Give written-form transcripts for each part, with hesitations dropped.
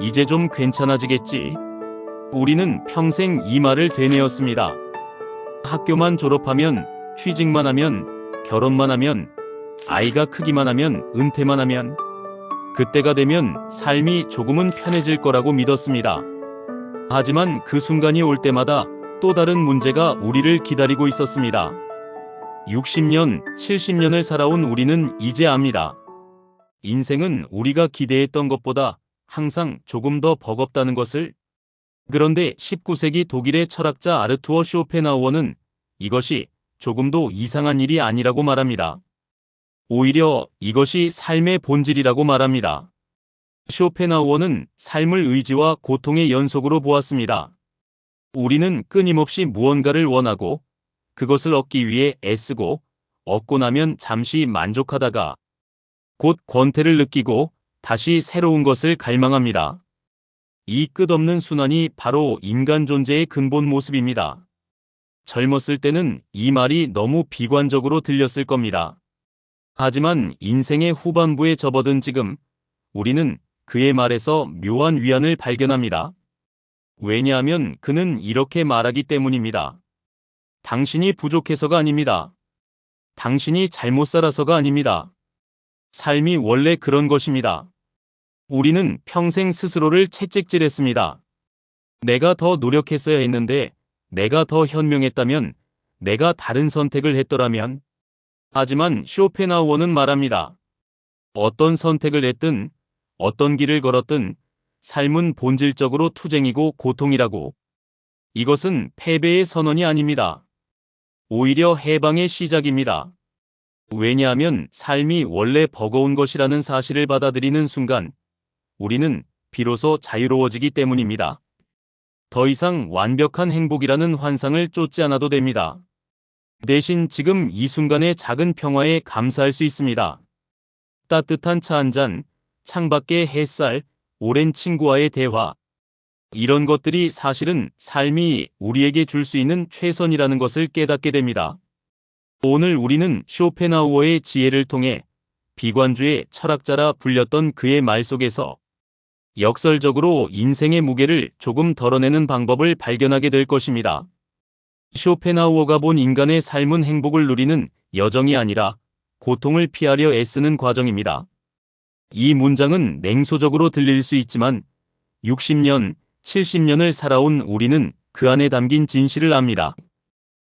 이제 좀 괜찮아지겠지. 우리는 평생 이 말을 되뇌었습니다. 학교만 졸업하면, 취직만 하면, 결혼만 하면, 아이가 크기만 하면, 은퇴만 하면, 그때가 되면 삶이 조금은 편해질 거라고 믿었습니다. 하지만 그 순간이 올 때마다 또 다른 문제가 우리를 기다리고 있었습니다. 60년, 70년을 살아온 우리는 이제 압니다. 인생은 우리가 기대했던 것보다 항상 조금 더 버겁다는 것을. 그런데 19세기 독일의 철학자 아르투어 쇼펜하우어는 이것이 조금도 이상한 일이 아니라고 말합니다. 오히려 이것이 삶의 본질이라고 말합니다. 쇼펜하우어는 삶을 의지와 고통의 연속으로 보았습니다. 우리는 끊임없이 무언가를 원하고 그것을 얻기 위해 애쓰고 얻고 나면 잠시 만족하다가 곧 권태를 느끼고 다시 새로운 것을 갈망합니다. 이 끝없는 순환이 바로 인간 존재의 근본 모습입니다. 젊었을 때는 이 말이 너무 비관적으로 들렸을 겁니다. 하지만 인생의 후반부에 접어든 지금 우리는 그의 말에서 묘한 위안을 발견합니다. 왜냐하면 그는 이렇게 말하기 때문입니다. 당신이 부족해서가 아닙니다. 당신이 잘못 살아서가 아닙니다. 삶이 원래 그런 것입니다. 우리는 평생 스스로를 채찍질했습니다. 내가 더 노력했어야 했는데, 내가 더 현명했다면, 내가 다른 선택을 했더라면. 하지만 쇼펜하우어는 말합니다. 어떤 선택을 했든, 어떤 길을 걸었든, 삶은 본질적으로 투쟁이고 고통이라고. 이것은 패배의 선언이 아닙니다. 오히려 해방의 시작입니다. 왜냐하면 삶이 원래 버거운 것이라는 사실을 받아들이는 순간 우리는 비로소 자유로워지기 때문입니다. 더 이상 완벽한 행복이라는 환상을 쫓지 않아도 됩니다. 대신 지금 이 순간의 작은 평화에 감사할 수 있습니다. 따뜻한 차 한 잔, 창밖의 햇살, 오랜 친구와의 대화. 이런 것들이 사실은 삶이 우리에게 줄 수 있는 최선이라는 것을 깨닫게 됩니다. 오늘 우리는 쇼펜하우어의 지혜를 통해 비관주의 철학자라 불렸던 그의 말 속에서 역설적으로 인생의 무게를 조금 덜어내는 방법을 발견하게 될 것입니다. 쇼펜하우어가 본 인간의 삶은 행복을 누리는 여정이 아니라 고통을 피하려 애쓰는 과정입니다. 이 문장은 냉소적으로 들릴 수 있지만 60년, 70년을 살아온 우리는 그 안에 담긴 진실을 압니다.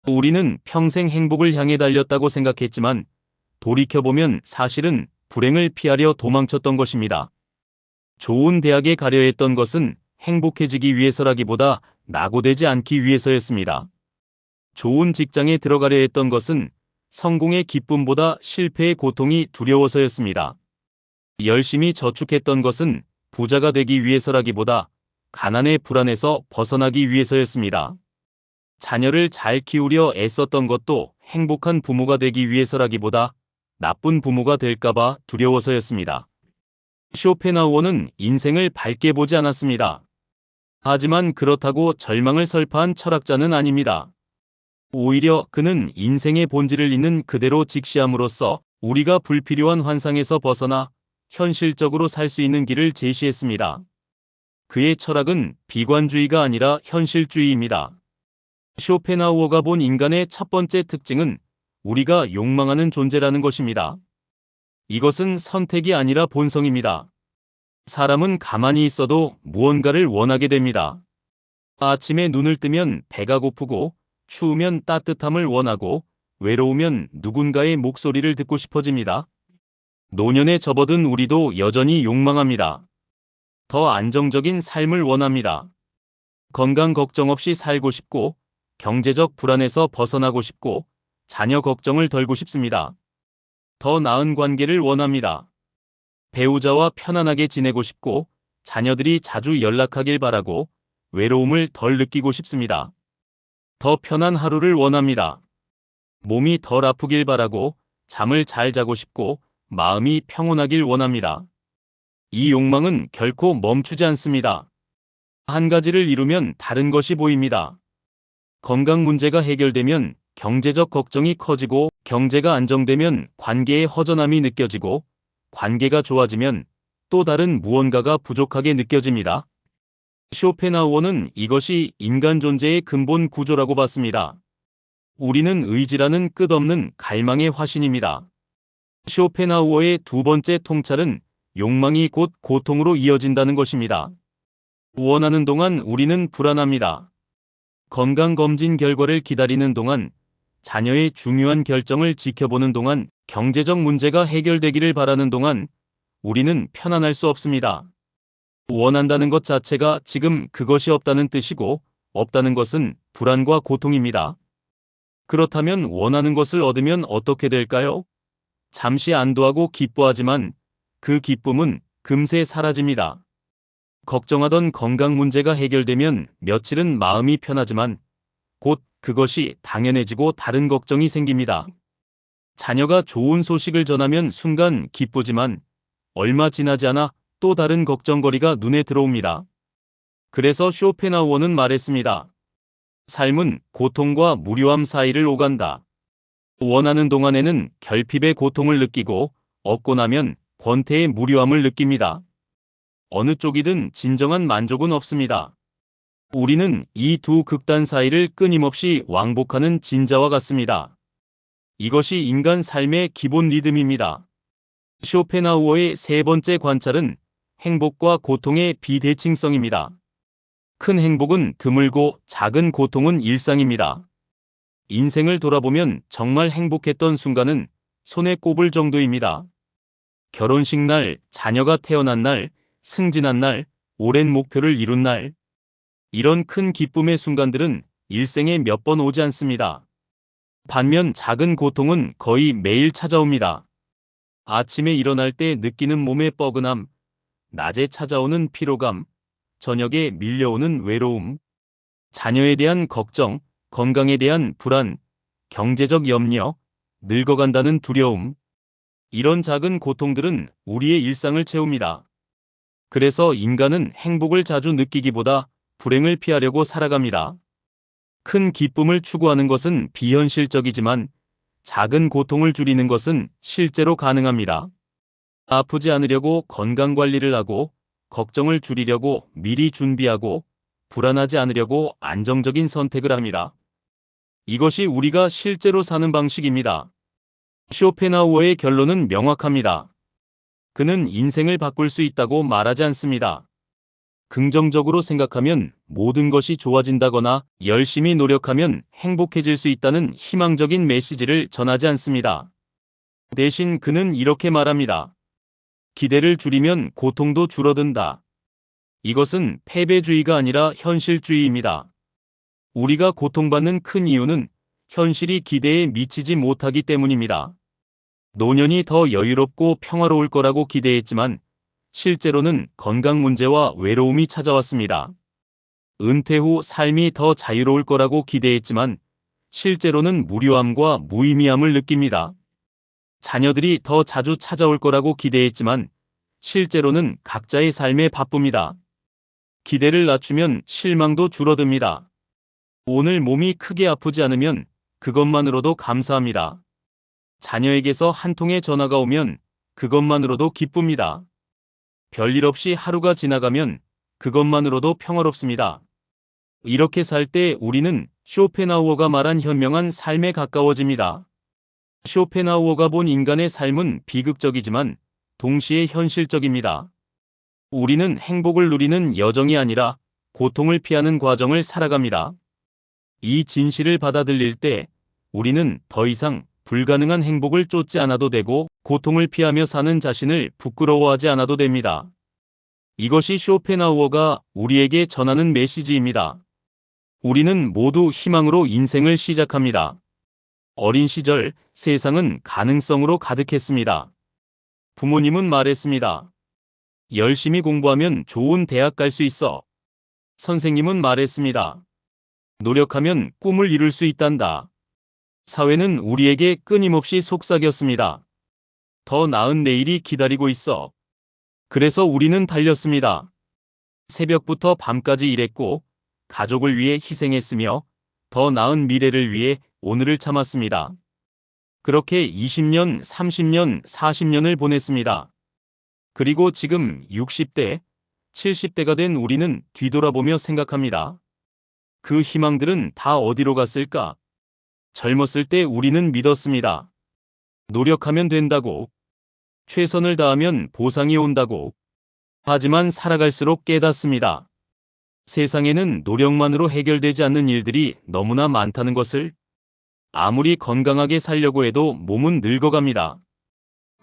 우리는 평생 행복을 향해 달렸다고 생각했지만 돌이켜보면 사실은 불행을 피하려 도망쳤던 것입니다. 좋은 대학에 가려 했던 것은 행복해지기 위해서라기보다 낙오되지 않기 위해서였습니다. 좋은 직장에 들어가려 했던 것은 성공의 기쁨보다 실패의 고통이 두려워서였습니다. 열심히 저축했던 것은 부자가 되기 위해서라기보다 가난의 불안에서 벗어나기 위해서였습니다. 자녀를 잘 키우려 애썼던 것도 행복한 부모가 되기 위해서라기보다 나쁜 부모가 될까봐 두려워서였습니다. 쇼펜하우어는 인생을 밝게 보지 않았습니다. 하지만 그렇다고 절망을 설파한 철학자는 아닙니다. 오히려 그는 인생의 본질을 있는 그대로 직시함으로써 우리가 불필요한 환상에서 벗어나 현실적으로 살 수 있는 길을 제시했습니다. 그의 철학은 비관주의가 아니라 현실주의입니다. 쇼펜하우어가 본 인간의 첫 번째 특징은 우리가 욕망하는 존재라는 것입니다. 이것은 선택이 아니라 본성입니다. 사람은 가만히 있어도 무언가를 원하게 됩니다. 아침에 눈을 뜨면 배가 고프고 추우면 따뜻함을 원하고 외로우면 누군가의 목소리를 듣고 싶어집니다. 노년에 접어든 우리도 여전히 욕망합니다. 더 안정적인 삶을 원합니다. 건강 걱정 없이 살고 싶고 경제적 불안에서 벗어나고 싶고 자녀 걱정을 덜고 싶습니다. 더 나은 관계를 원합니다. 배우자와 편안하게 지내고 싶고 자녀들이 자주 연락하길 바라고 외로움을 덜 느끼고 싶습니다. 더 편한 하루를 원합니다. 몸이 덜 아프길 바라고 잠을 잘 자고 싶고 마음이 평온하길 원합니다. 이 욕망은 결코 멈추지 않습니다. 한 가지를 이루면 다른 것이 보입니다. 건강 문제가 해결되면 경제적 걱정이 커지고 경제가 안정되면 관계의 허전함이 느껴지고 관계가 좋아지면 또 다른 무언가가 부족하게 느껴집니다. 쇼펜하우어는 이것이 인간 존재의 근본 구조라고 봤습니다. 우리는 의지라는 끝없는 갈망의 화신입니다. 쇼펜하우어의 두 번째 통찰은 욕망이 곧 고통으로 이어진다는 것입니다. 원하는 동안 우리는 불안합니다. 건강검진 결과를 기다리는 동안, 자녀의 중요한 결정을 지켜보는 동안, 경제적 문제가 해결되기를 바라는 동안 우리는 편안할 수 없습니다. 원한다는 것 자체가 지금 그것이 없다는 뜻이고, 없다는 것은 불안과 고통입니다. 그렇다면 원하는 것을 얻으면 어떻게 될까요? 잠시 안도하고 기뻐하지만 그 기쁨은 금세 사라집니다. 걱정하던 건강 문제가 해결되면 며칠은 마음이 편하지만 곧 그것이 당연해지고 다른 걱정이 생깁니다. 자녀가 좋은 소식을 전하면 순간 기쁘지만 얼마 지나지 않아 또 다른 걱정거리가 눈에 들어옵니다. 그래서 쇼펜하우어는 말했습니다. 삶은 고통과 무료함 사이를 오간다. 원하는 동안에는 결핍의 고통을 느끼고 얻고 나면 권태의 무료함을 느낍니다. 어느 쪽이든 진정한 만족은 없습니다. 우리는 이 두 극단 사이를 끊임없이 왕복하는 진자와 같습니다. 이것이 인간 삶의 기본 리듬입니다. 쇼펜하우어의 세 번째 관찰은 행복과 고통의 비대칭성입니다. 큰 행복은 드물고 작은 고통은 일상입니다. 인생을 돌아보면 정말 행복했던 순간은 손에 꼽을 정도입니다. 결혼식 날, 자녀가 태어난 날, 승진한 날, 오랜 목표를 이룬 날. 이런 큰 기쁨의 순간들은 일생에 몇 번 오지 않습니다. 반면 작은 고통은 거의 매일 찾아옵니다. 아침에 일어날 때 느끼는 몸의 뻐근함, 낮에 찾아오는 피로감, 저녁에 밀려오는 외로움, 자녀에 대한 걱정, 건강에 대한 불안, 경제적 염려, 늙어간다는 두려움. 이런 작은 고통들은 우리의 일상을 채웁니다. 그래서 인간은 행복을 자주 느끼기보다 불행을 피하려고 살아갑니다. 큰 기쁨을 추구하는 것은 비현실적이지만 작은 고통을 줄이는 것은 실제로 가능합니다. 아프지 않으려고 건강관리를 하고, 걱정을 줄이려고 미리 준비하고, 불안하지 않으려고 안정적인 선택을 합니다. 이것이 우리가 실제로 사는 방식입니다. 쇼펜하우어의 결론은 명확합니다. 그는 인생을 바꿀 수 있다고 말하지 않습니다. 긍정적으로 생각하면 모든 것이 좋아진다거나 열심히 노력하면 행복해질 수 있다는 희망적인 메시지를 전하지 않습니다. 대신 그는 이렇게 말합니다. 기대를 줄이면 고통도 줄어든다. 이것은 패배주의가 아니라 현실주의입니다. 우리가 고통받는 큰 이유는 현실이 기대에 미치지 못하기 때문입니다. 노년이 더 여유롭고 평화로울 거라고 기대했지만 실제로는 건강 문제와 외로움이 찾아왔습니다. 은퇴 후 삶이 더 자유로울 거라고 기대했지만 실제로는 무료함과 무의미함을 느낍니다. 자녀들이 더 자주 찾아올 거라고 기대했지만 실제로는 각자의 삶에 바쁩니다. 기대를 낮추면 실망도 줄어듭니다. 오늘 몸이 크게 아프지 않으면 그것만으로도 감사합니다. 자녀에게서 한 통의 전화가 오면 그것만으로도 기쁩니다. 별일 없이 하루가 지나가면 그것만으로도 평화롭습니다. 이렇게 살 때 우리는 쇼펜하우어가 말한 현명한 삶에 가까워집니다. 쇼펜하우어가 본 인간의 삶은 비극적이지만 동시에 현실적입니다. 우리는 행복을 누리는 여정이 아니라 고통을 피하는 과정을 살아갑니다. 이 진실을 받아들일 때 우리는 더 이상 불가능한 행복을 쫓지 않아도 되고 고통을 피하며 사는 자신을 부끄러워하지 않아도 됩니다. 이것이 쇼펜하우어가 우리에게 전하는 메시지입니다. 우리는 모두 희망으로 인생을 시작합니다. 어린 시절 세상은 가능성으로 가득했습니다. 부모님은 말했습니다. 열심히 공부하면 좋은 대학 갈 수 있어. 선생님은 말했습니다. 노력하면 꿈을 이룰 수 있단다. 사회는 우리에게 끊임없이 속삭였습니다. 더 나은 내일이 기다리고 있어. 그래서 우리는 달렸습니다. 새벽부터 밤까지 일했고 가족을 위해 희생했으며 더 나은 미래를 위해 오늘을 참았습니다. 그렇게 20년, 30년, 40년을 보냈습니다. 그리고 지금 60대, 70대가 된 우리는 뒤돌아보며 생각합니다. 그 희망들은 다 어디로 갔을까? 젊었을 때 우리는 믿었습니다. 노력하면 된다고. 최선을 다하면 보상이 온다고. 하지만 살아갈수록 깨닫습니다. 세상에는 노력만으로 해결되지 않는 일들이 너무나 많다는 것을. 아무리 건강하게 살려고 해도 몸은 늙어갑니다.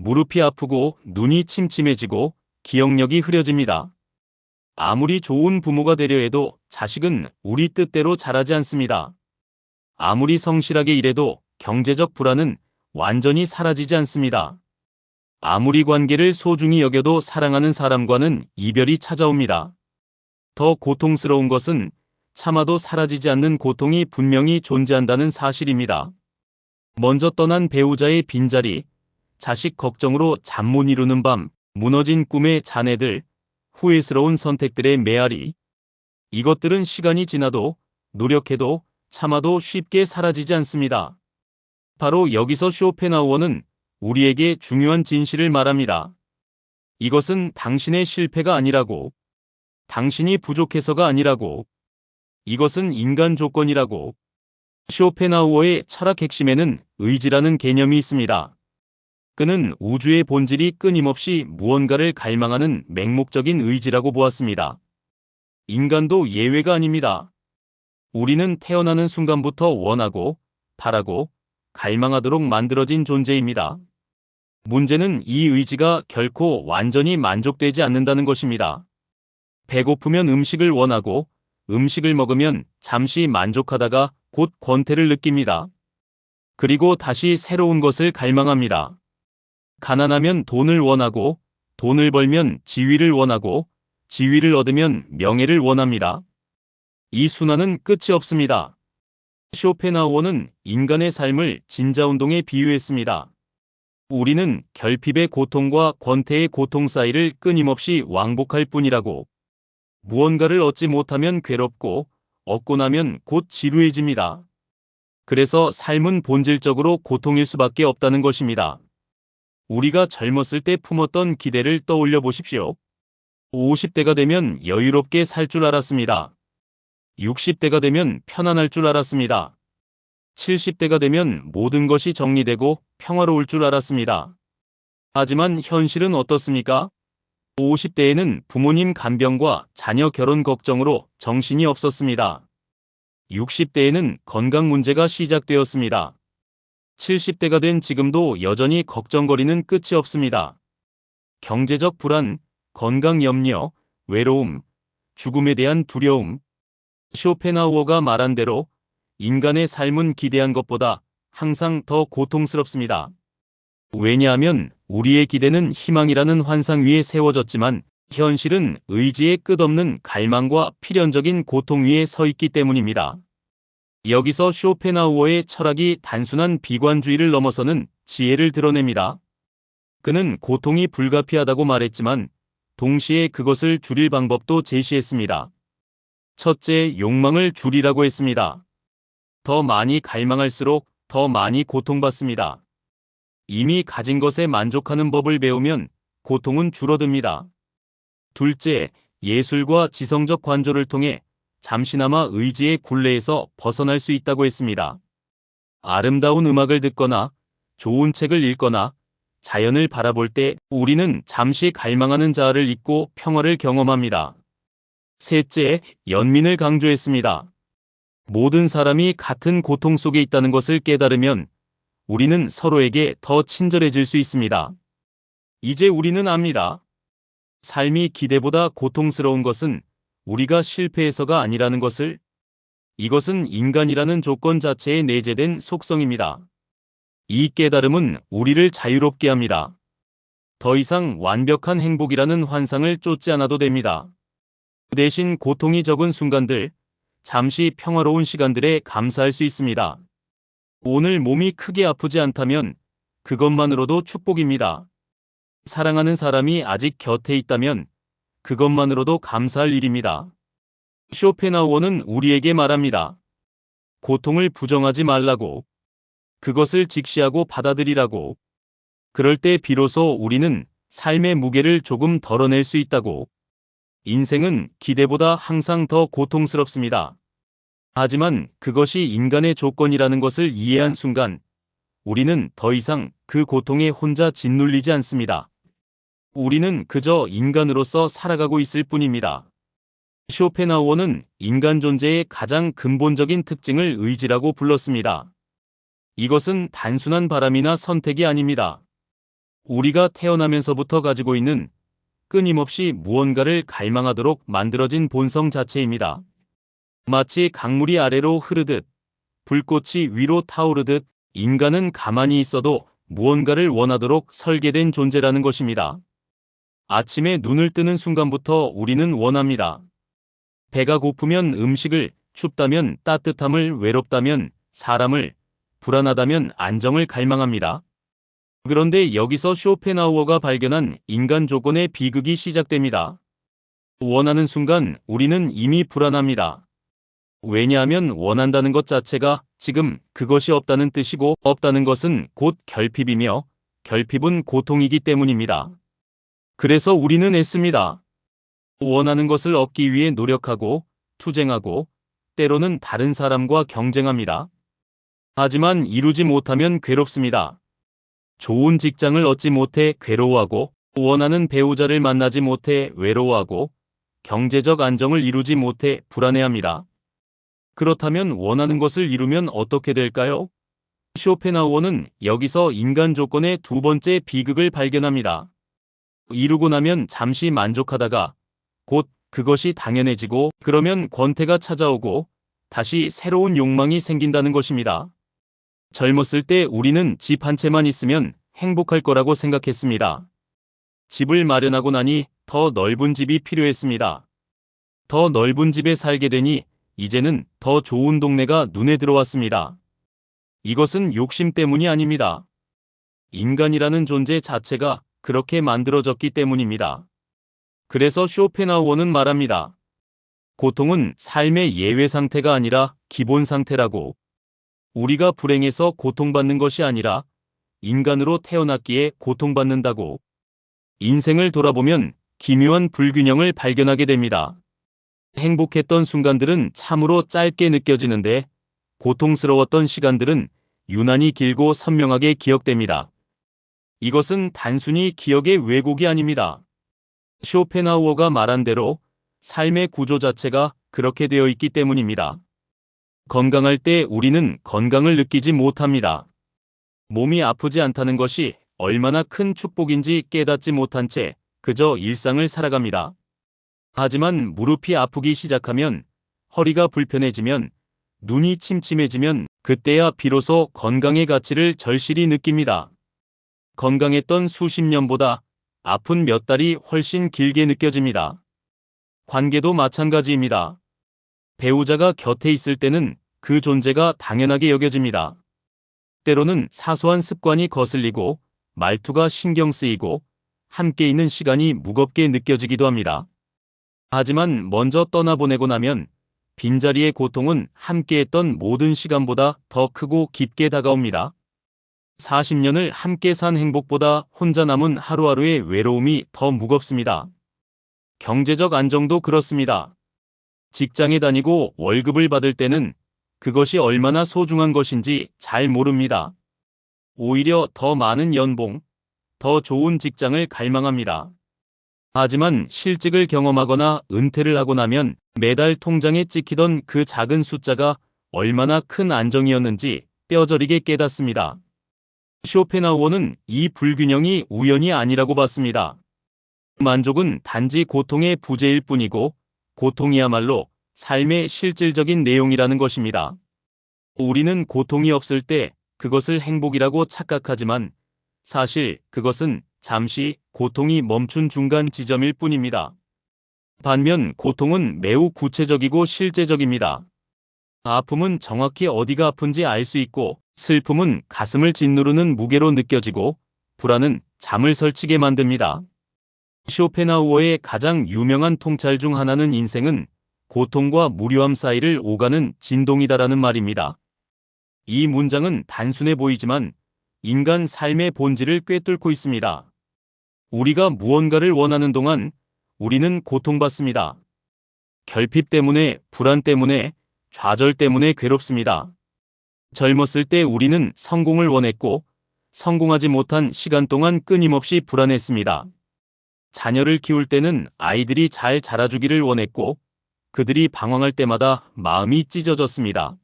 무릎이 아프고 눈이 침침해지고 기억력이 흐려집니다. 아무리 좋은 부모가 되려 해도 자식은 우리 뜻대로 자라지 않습니다. 아무리 성실하게 일해도 경제적 불안은 완전히 사라지지 않습니다. 아무리 관계를 소중히 여겨도 사랑하는 사람과는 이별이 찾아옵니다. 더 고통스러운 것은 참아도 사라지지 않는 고통이 분명히 존재한다는 사실입니다. 먼저 떠난 배우자의 빈자리, 자식 걱정으로 잠 못 이루는 밤, 무너진 꿈의 자네들, 후회스러운 선택들의 메아리. 이것들은 시간이 지나도 노력해도 참아도 쉽게 사라지지 않습니다. 바로 여기서 쇼펜하우어는 우리에게 중요한 진실을 말합니다. 이것은 당신의 실패가 아니라고. 당신이 부족해서가 아니라고. 이것은 인간 조건이라고. 쇼펜하우어의 철학 핵심에는 의지라는 개념이 있습니다. 그는 우주의 본질이 끊임없이 무언가를 갈망하는 맹목적인 의지라고 보았습니다. 인간도 예외가 아닙니다. 우리는 태어나는 순간부터 원하고, 바라고, 갈망하도록 만들어진 존재입니다. 문제는 이 의지가 결코 완전히 만족되지 않는다는 것입니다. 배고프면 음식을 원하고, 음식을 먹으면 잠시 만족하다가 곧 권태를 느낍니다. 그리고 다시 새로운 것을 갈망합니다. 가난하면 돈을 원하고, 돈을 벌면 지위를 원하고, 지위를 얻으면 명예를 원합니다. 이 순환은 끝이 없습니다. 쇼펜하우어는 인간의 삶을 진자운동에 비유했습니다. 우리는 결핍의 고통과 권태의 고통 사이를 끊임없이 왕복할 뿐이라고. 무언가를 얻지 못하면 괴롭고, 얻고 나면 곧 지루해집니다. 그래서 삶은 본질적으로 고통일 수밖에 없다는 것입니다. 우리가 젊었을 때 품었던 기대를 떠올려 보십시오. 50대가 되면 여유롭게 살 줄 알았습니다. 60대가 되면 편안할 줄 알았습니다. 70대가 되면 모든 것이 정리되고 평화로울 줄 알았습니다. 하지만 현실은 어떻습니까? 50대에는 부모님 간병과 자녀 결혼 걱정으로 정신이 없었습니다. 60대에는 건강 문제가 시작되었습니다. 70대가 된 지금도 여전히 걱정거리는 끝이 없습니다. 경제적 불안, 건강 염려, 외로움, 죽음에 대한 두려움. 쇼펜하우어가 말한 대로 인간의 삶은 기대한 것보다 항상 더 고통스럽습니다. 왜냐하면 우리의 기대는 희망이라는 환상 위에 세워졌지만 현실은 의지의 끝없는 갈망과 필연적인 고통 위에 서 있기 때문입니다. 여기서 쇼펜하우어의 철학이 단순한 비관주의를 넘어서는 지혜를 드러냅니다. 그는 고통이 불가피하다고 말했지만 동시에 그것을 줄일 방법도 제시했습니다. 첫째, 욕망을 줄이라고 했습니다. 더 많이 갈망할수록 더 많이 고통받습니다. 이미 가진 것에 만족하는 법을 배우면 고통은 줄어듭니다. 둘째, 예술과 지성적 관조를 통해 잠시나마 의지의 굴레에서 벗어날 수 있다고 했습니다. 아름다운 음악을 듣거나 좋은 책을 읽거나 자연을 바라볼 때 우리는 잠시 갈망하는 자아를 잊고 평화를 경험합니다. 셋째, 연민을 강조했습니다. 모든 사람이 같은 고통 속에 있다는 것을 깨달으면 우리는 서로에게 더 친절해질 수 있습니다. 이제 우리는 압니다. 삶이 기대보다 고통스러운 것은 우리가 실패해서가 아니라는 것을. 이것은 인간이라는 조건 자체에 내재된 속성입니다. 이 깨달음은 우리를 자유롭게 합니다. 더 이상 완벽한 행복이라는 환상을 쫓지 않아도 됩니다. 그 대신 고통이 적은 순간들, 잠시 평화로운 시간들에 감사할 수 있습니다. 오늘 몸이 크게 아프지 않다면 그것만으로도 축복입니다. 사랑하는 사람이 아직 곁에 있다면 그것만으로도 감사할 일입니다. 쇼펜하우어는 우리에게 말합니다. 고통을 부정하지 말라고. 그것을 직시하고 받아들이라고. 그럴 때 비로소 우리는 삶의 무게를 조금 덜어낼 수 있다고. 인생은 기대보다 항상 더 고통스럽습니다. 하지만 그것이 인간의 조건이라는 것을 이해한 순간 우리는 더 이상 그 고통에 혼자 짓눌리지 않습니다. 우리는 그저 인간으로서 살아가고 있을 뿐입니다. 쇼펜하우어는 인간 존재의 가장 근본적인 특징을 의지라고 불렀습니다. 이것은 단순한 바람이나 선택이 아닙니다. 우리가 태어나면서부터 가지고 있는 끊임없이 무언가를 갈망하도록 만들어진 본성 자체입니다. 마치 강물이 아래로 흐르듯 불꽃이 위로 타오르듯 인간은 가만히 있어도 무언가를 원하도록 설계된 존재라는 것입니다. 아침에 눈을 뜨는 순간부터 우리는 원합니다. 배가 고프면 음식을, 춥다면 따뜻함을, 외롭다면 사람을, 불안하다면 안정을 갈망합니다. 그런데 여기서 쇼펜하우어가 발견한 인간 조건의 비극이 시작됩니다. 원하는 순간 우리는 이미 불안합니다. 왜냐하면 원한다는 것 자체가 지금 그것이 없다는 뜻이고 없다는 것은 곧 결핍이며 결핍은 고통이기 때문입니다. 그래서 우리는 애씁니다. 원하는 것을 얻기 위해 노력하고 투쟁하고 때로는 다른 사람과 경쟁합니다. 하지만 이루지 못하면 괴롭습니다. 좋은 직장을 얻지 못해 괴로워하고 원하는 배우자를 만나지 못해 외로워하고 경제적 안정을 이루지 못해 불안해합니다. 그렇다면 원하는 것을 이루면 어떻게 될까요? 쇼펜하우어는 여기서 인간 조건의 두 번째 비극을 발견합니다. 이루고 나면 잠시 만족하다가 곧 그것이 당연해지고 그러면 권태가 찾아오고 다시 새로운 욕망이 생긴다는 것입니다. 젊었을 때 우리는 집 한 채만 있으면 행복할 거라고 생각했습니다. 집을 마련하고 나니 더 넓은 집이 필요했습니다. 더 넓은 집에 살게 되니 이제는 더 좋은 동네가 눈에 들어왔습니다. 이것은 욕심 때문이 아닙니다. 인간이라는 존재 자체가 그렇게 만들어졌기 때문입니다. 그래서 쇼펜하우어는 말합니다. 고통은 삶의 예외 상태가 아니라 기본 상태라고. 우리가 불행해서 고통받는 것이 아니라 인간으로 태어났기에 고통받는다고. 인생을 돌아보면 기묘한 불균형을 발견하게 됩니다. 행복했던 순간들은 참으로 짧게 느껴지는데 고통스러웠던 시간들은 유난히 길고 선명하게 기억됩니다. 이것은 단순히 기억의 왜곡이 아닙니다. 쇼펜하우어가 말한 대로 삶의 구조 자체가 그렇게 되어 있기 때문입니다. 건강할 때 우리는 건강을 느끼지 못합니다. 몸이 아프지 않다는 것이 얼마나 큰 축복인지 깨닫지 못한 채 그저 일상을 살아갑니다. 하지만 무릎이 아프기 시작하면, 허리가 불편해지면, 눈이 침침해지면 그때야 비로소 건강의 가치를 절실히 느낍니다. 건강했던 수십 년보다 아픈 몇 달이 훨씬 길게 느껴집니다. 관계도 마찬가지입니다. 배우자가 곁에 있을 때는 그 존재가 당연하게 여겨집니다. 때로는 사소한 습관이 거슬리고 말투가 신경 쓰이고 함께 있는 시간이 무겁게 느껴지기도 합니다. 하지만 먼저 떠나보내고 나면 빈자리의 고통은 함께했던 모든 시간보다 더 크고 깊게 다가옵니다. 40년을 함께 산 행복보다 혼자 남은 하루하루의 외로움이 더 무겁습니다. 경제적 안정도 그렇습니다. 직장에 다니고 월급을 받을 때는 그것이 얼마나 소중한 것인지 잘 모릅니다. 오히려 더 많은 연봉, 더 좋은 직장을 갈망합니다. 하지만 실직을 경험하거나 은퇴를 하고 나면 매달 통장에 찍히던 그 작은 숫자가 얼마나 큰 안정이었는지 뼈저리게 깨닫습니다. 쇼펜하우어는 이 불균형이 우연이 아니라고 봤습니다. 만족은 단지 고통의 부재일 뿐이고 고통이야말로 삶의 실질적인 내용이라는 것입니다. 우리는 고통이 없을 때 그것을 행복이라고 착각하지만 사실 그것은 잠시 고통이 멈춘 중간 지점일 뿐입니다. 반면 고통은 매우 구체적이고 실제적입니다. 아픔은 정확히 어디가 아픈지 알 수 있고 슬픔은 가슴을 짓누르는 무게로 느껴지고 불안은 잠을 설치게 만듭니다. 쇼펜하우어의 가장 유명한 통찰 중 하나는 인생은 고통과 무료함 사이를 오가는 진동이다라는 말입니다. 이 문장은 단순해 보이지만 인간 삶의 본질을 꿰뚫고 있습니다. 우리가 무언가를 원하는 동안 우리는 고통받습니다. 결핍 때문에, 불안 때문에, 좌절 때문에 괴롭습니다. 젊었을 때 우리는 성공을 원했고, 성공하지 못한 시간 동안 끊임없이 불안했습니다. 자녀를 키울 때는 아이들이 잘 자라주기를 원했고, 그들이 방황할 때마다 마음이 찢어졌습니다.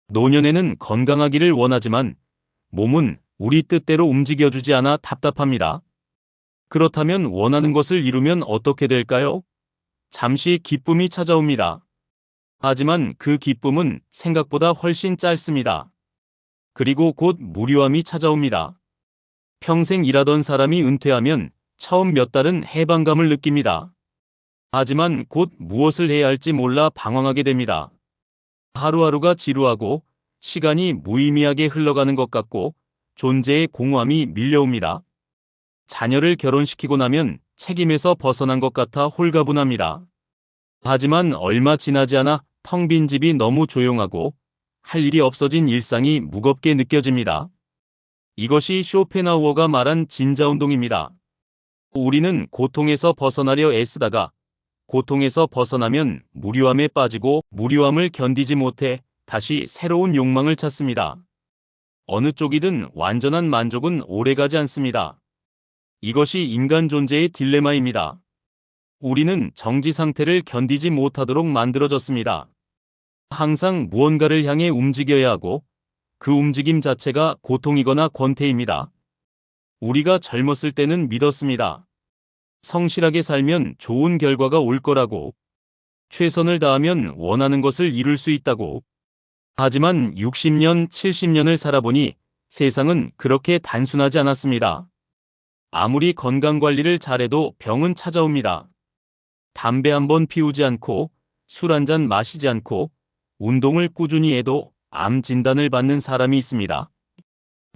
노년에는 건강하기를 원하지만 몸은 우리 뜻대로 움직여주지 않아 답답합니다. 그렇다면 원하는 것을 이루면 어떻게 될까요? 잠시 기쁨이 찾아옵니다. 하지만 그 기쁨은 생각보다 훨씬 짧습니다. 그리고 곧 무료함이 찾아옵니다. 평생 일하던 사람이 은퇴하면 처음 몇 달은 해방감을 느낍니다. 하지만 곧 무엇을 해야 할지 몰라 방황하게 됩니다. 하루하루가 지루하고 시간이 무의미하게 흘러가는 것 같고 존재의 공허함이 밀려옵니다. 자녀를 결혼시키고 나면 책임에서 벗어난 것 같아 홀가분합니다. 하지만 얼마 지나지 않아 텅 빈 집이 너무 조용하고 할 일이 없어진 일상이 무겁게 느껴집니다. 이것이 쇼펜하우어가 말한 진자운동입니다. 우리는 고통에서 벗어나려 애쓰다가 고통에서 벗어나면 무료함에 빠지고 무료함을 견디지 못해 다시 새로운 욕망을 찾습니다. 어느 쪽이든 완전한 만족은 오래가지 않습니다. 이것이 인간 존재의 딜레마입니다. 우리는 정지 상태를 견디지 못하도록 만들어졌습니다. 항상 무언가를 향해 움직여야 하고 그 움직임 자체가 고통이거나 권태입니다. 우리가 젊었을 때는 믿었습니다. 성실하게 살면 좋은 결과가 올 거라고, 최선을 다하면 원하는 것을 이룰 수 있다고. 하지만 60년, 70년을 살아보니 세상은 그렇게 단순하지 않았습니다. 아무리 건강관리를 잘해도 병은 찾아옵니다. 담배 한 번 피우지 않고 술 한 잔 마시지 않고 운동을 꾸준히 해도 암 진단을 받는 사람이 있습니다.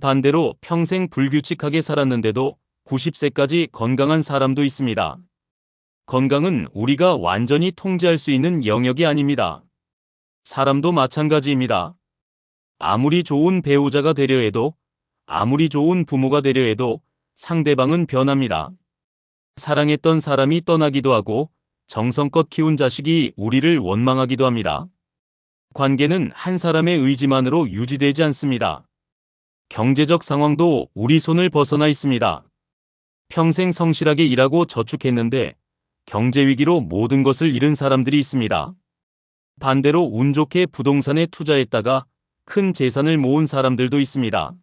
반대로 평생 불규칙하게 살았는데도 90세까지 건강한 사람도 있습니다. 건강은 우리가 완전히 통제할 수 있는 영역이 아닙니다. 사람도 마찬가지입니다. 아무리 좋은 배우자가 되려 해도, 아무리 좋은 부모가 되려 해도 상대방은 변합니다. 사랑했던 사람이 떠나기도 하고 정성껏 키운 자식이 우리를 원망하기도 합니다. 관계는 한 사람의 의지만으로 유지되지 않습니다. 경제적 상황도 우리 손을 벗어나 있습니다. 평생 성실하게 일하고 저축했는데 경제 위기로 모든 것을 잃은 사람들이 있습니다. 반대로 운 좋게 부동산에 투자했다가 큰 재산을 모은 사람들도 있습니다.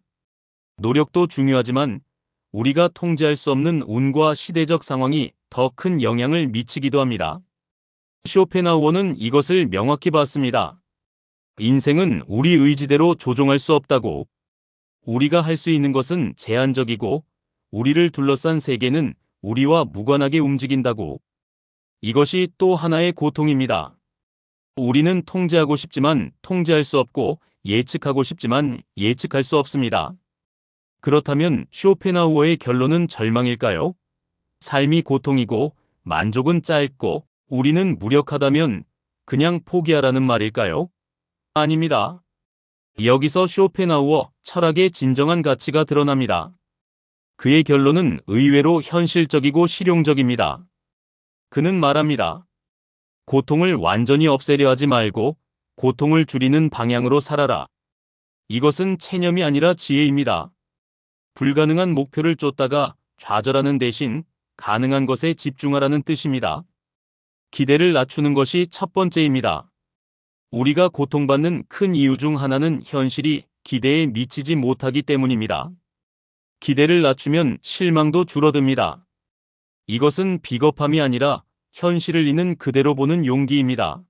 노력도 중요하지만 우리가 통제할 수 없는 운과 시대적 상황이 더 큰 영향을 미치기도 합니다. 쇼펜하우어는 이것을 명확히 봤습니다. 인생은 우리 의지대로 조종할 수 없다고. 우리가 할 수 있는 것은 제한적이고 우리를 둘러싼 세계는 우리와 무관하게 움직인다고. 이것이 또 하나의 고통입니다. 우리는 통제하고 싶지만 통제할 수 없고 예측하고 싶지만 예측할 수 없습니다. 그렇다면 쇼펜하우어의 결론은 절망일까요? 삶이 고통이고 만족은 짧고 우리는 무력하다면 그냥 포기하라는 말일까요? 아닙니다. 여기서 쇼펜하우어 철학의 진정한 가치가 드러납니다. 그의 결론은 의외로 현실적이고 실용적입니다. 그는 말합니다. 고통을 완전히 없애려 하지 말고 고통을 줄이는 방향으로 살아라. 이것은 체념이 아니라 지혜입니다. 불가능한 목표를 쫓다가 좌절하는 대신 가능한 것에 집중하라는 뜻입니다. 기대를 낮추는 것이 첫 번째입니다. 우리가 고통받는 큰 이유 중 하나는 현실이 기대에 미치지 못하기 때문입니다. 기대를 낮추면 실망도 줄어듭니다. 이것은 비겁함이 아니라 현실을 있는 그대로 보는 용기입니다.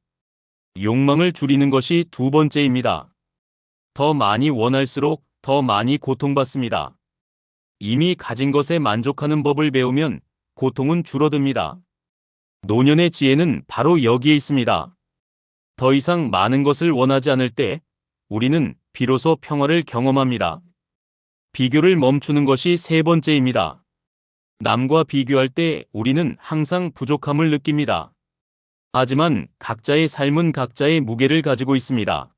욕망을 줄이는 것이 두 번째입니다. 더 많이 원할수록 더 많이 고통받습니다. 이미 가진 것에 만족하는 법을 배우면 고통은 줄어듭니다. 노년의 지혜는 바로 여기에 있습니다. 더 이상 많은 것을 원하지 않을 때 우리는 비로소 평화를 경험합니다. 비교를 멈추는 것이 세 번째입니다. 남과 비교할 때 우리는 항상 부족함을 느낍니다. 하지만 각자의 삶은 각자의 무게를 가지고 있습니다.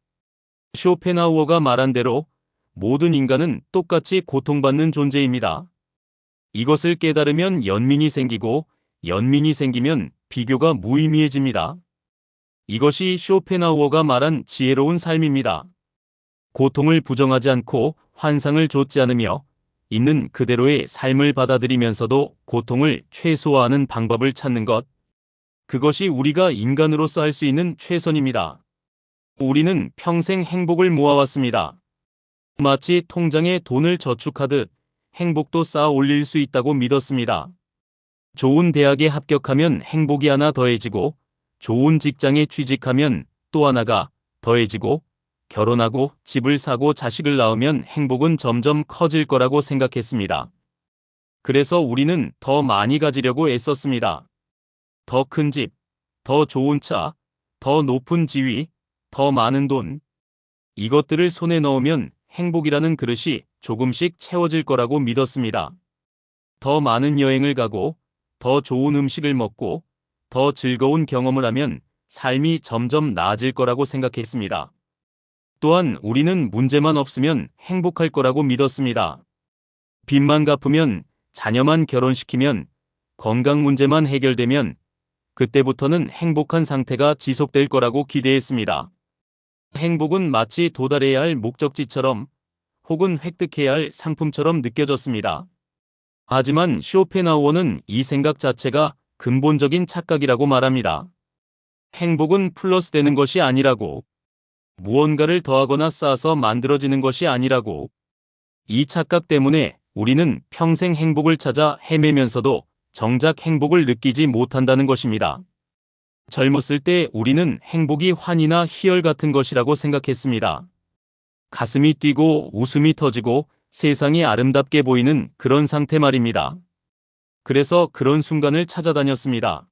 쇼펜하우어가 말한 대로 모든 인간은 똑같이 고통받는 존재입니다. 이것을 깨달으면 연민이 생기고 연민이 생기면 비교가 무의미해집니다. 이것이 쇼펜하우어가 말한 지혜로운 삶입니다. 고통을 부정하지 않고 환상을 좇지 않으며 있는 그대로의 삶을 받아들이면서도 고통을 최소화하는 방법을 찾는 것. 그것이 우리가 인간으로서 할 수 있는 최선입니다. 우리는 평생 행복을 모아왔습니다. 마치 통장에 돈을 저축하듯 행복도 쌓아 올릴 수 있다고 믿었습니다. 좋은 대학에 합격하면 행복이 하나 더해지고 좋은 직장에 취직하면 또 하나가 더해지고 결혼하고 집을 사고 자식을 낳으면 행복은 점점 커질 거라고 생각했습니다. 그래서 우리는 더 많이 가지려고 애썼습니다. 더 큰 집, 더 좋은 차, 더 높은 지위, 더 많은 돈. 이것들을 손에 넣으면 행복이라는 그릇이 조금씩 채워질 거라고 믿었습니다. 더 많은 여행을 가고 더 좋은 음식을 먹고 더 즐거운 경험을 하면 삶이 점점 나아질 거라고 생각했습니다. 또한 우리는 문제만 없으면 행복할 거라고 믿었습니다. 빚만 갚으면, 자녀만 결혼시키면, 건강 문제만 해결되면 그때부터는 행복한 상태가 지속될 거라고 기대했습니다. 행복은 마치 도달해야 할 목적지처럼 혹은 획득해야 할 상품처럼 느껴졌습니다. 하지만 쇼펜하우어는 이 생각 자체가 근본적인 착각이라고 말합니다. 행복은 플러스 되는 것이 아니라고, 무언가를 더하거나 쌓아서 만들어지는 것이 아니라고. 이 착각 때문에 우리는 평생 행복을 찾아 헤매면서도 정작 행복을 느끼지 못한다는 것입니다. 젊었을 때 우리는 행복이 환희나 희열 같은 것이라고 생각했습니다. 가슴이 뛰고 웃음이 터지고 세상이 아름답게 보이는 그런 상태 말입니다. 그래서 그런 순간을 찾아다녔습니다.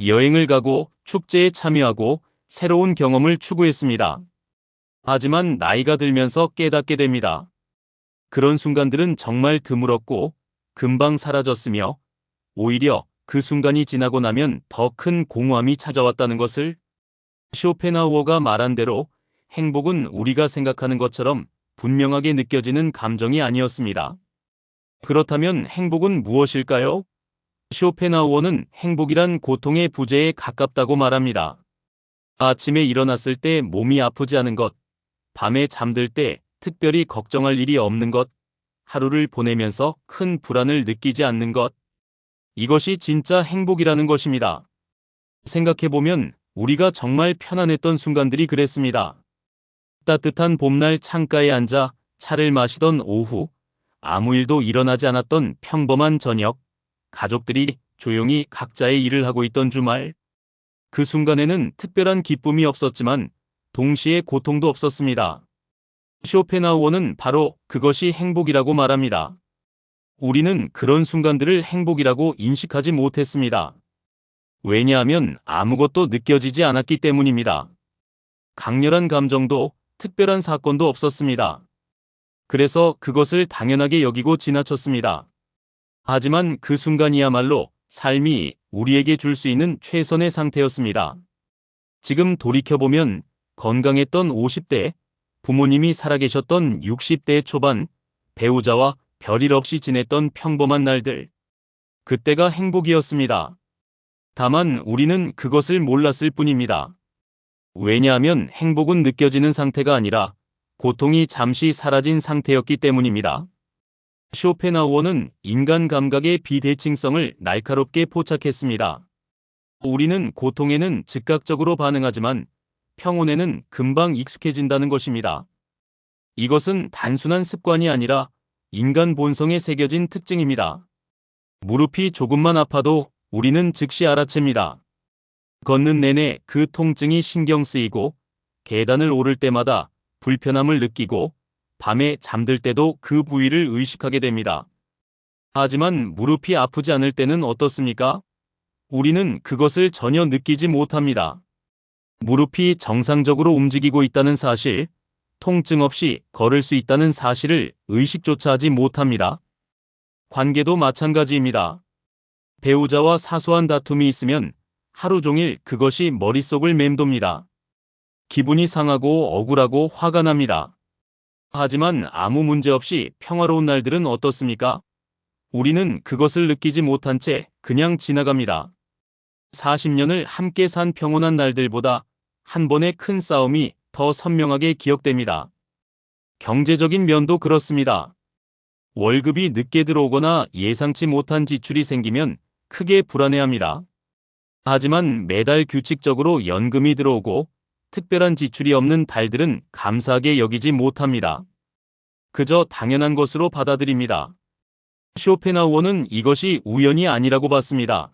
여행을 가고 축제에 참여하고 새로운 경험을 추구했습니다. 하지만 나이가 들면서 깨닫게 됩니다. 그런 순간들은 정말 드물었고 금방 사라졌으며 오히려 그 순간이 지나고 나면 더 큰 공허함이 찾아왔다는 것을. 쇼펜하우어가 말한 대로 행복은 우리가 생각하는 것처럼 분명하게 느껴지는 감정이 아니었습니다. 그렇다면 행복은 무엇일까요? 쇼펜하우어는 행복이란 고통의 부재에 가깝다고 말합니다. 아침에 일어났을 때 몸이 아프지 않은 것, 밤에 잠들 때 특별히 걱정할 일이 없는 것, 하루를 보내면서 큰 불안을 느끼지 않는 것. 이것이 진짜 행복이라는 것입니다. 생각해보면 우리가 정말 편안했던 순간들이 그랬습니다. 따뜻한 봄날 창가에 앉아 차를 마시던 오후, 아무 일도 일어나지 않았던 평범한 저녁, 가족들이 조용히 각자의 일을 하고 있던 주말. 그 순간에는 특별한 기쁨이 없었지만 동시에 고통도 없었습니다. 쇼펜하우어는 바로 그것이 행복이라고 말합니다. 우리는 그런 순간들을 행복이라고 인식하지 못했습니다. 왜냐하면 아무것도 느껴지지 않았기 때문입니다. 강렬한 감정도 특별한 사건도 없었습니다. 그래서 그것을 당연하게 여기고 지나쳤습니다. 하지만 그 순간이야말로 삶이 우리에게 줄 수 있는 최선의 상태였습니다. 지금 돌이켜보면 건강했던 50대, 부모님이 살아계셨던 60대 초반, 배우자와 별일 없이 지냈던 평범한 날들. 그때가 행복이었습니다. 다만 우리는 그것을 몰랐을 뿐입니다. 왜냐하면 행복은 느껴지는 상태가 아니라 고통이 잠시 사라진 상태였기 때문입니다. 쇼펜하우어는 인간 감각의 비대칭성을 날카롭게 포착했습니다. 우리는 고통에는 즉각적으로 반응하지만 평온에는 금방 익숙해진다는 것입니다. 이것은 단순한 습관이 아니라 인간 본성에 새겨진 특징입니다. 무릎이 조금만 아파도 우리는 즉시 알아챕니다. 걷는 내내 그 통증이 신경 쓰이고 계단을 오를 때마다 불편함을 느끼고 밤에 잠들 때도 그 부위를 의식하게 됩니다. 하지만 무릎이 아프지 않을 때는 어떻습니까? 우리는 그것을 전혀 느끼지 못합니다. 무릎이 정상적으로 움직이고 있다는 사실, 통증 없이 걸을 수 있다는 사실을 의식조차 하지 못합니다. 관계도 마찬가지입니다. 배우자와 사소한 다툼이 있으면 하루 종일 그것이 머릿속을 맴돕니다. 기분이 상하고 억울하고 화가 납니다. 하지만 아무 문제 없이 평화로운 날들은 어떻습니까? 우리는 그것을 느끼지 못한 채 그냥 지나갑니다. 40년을 함께 산 평온한 날들보다 한 번의 큰 싸움이 더 선명하게 기억됩니다. 경제적인 면도 그렇습니다. 월급이 늦게 들어오거나 예상치 못한 지출이 생기면 크게 불안해합니다. 하지만 매달 규칙적으로 연금이 들어오고 특별한 지출이 없는 달들은 감사하게 여기지 못합니다. 그저 당연한 것으로 받아들입니다. 쇼펜하우어는 이것이 우연이 아니라고 봤습니다.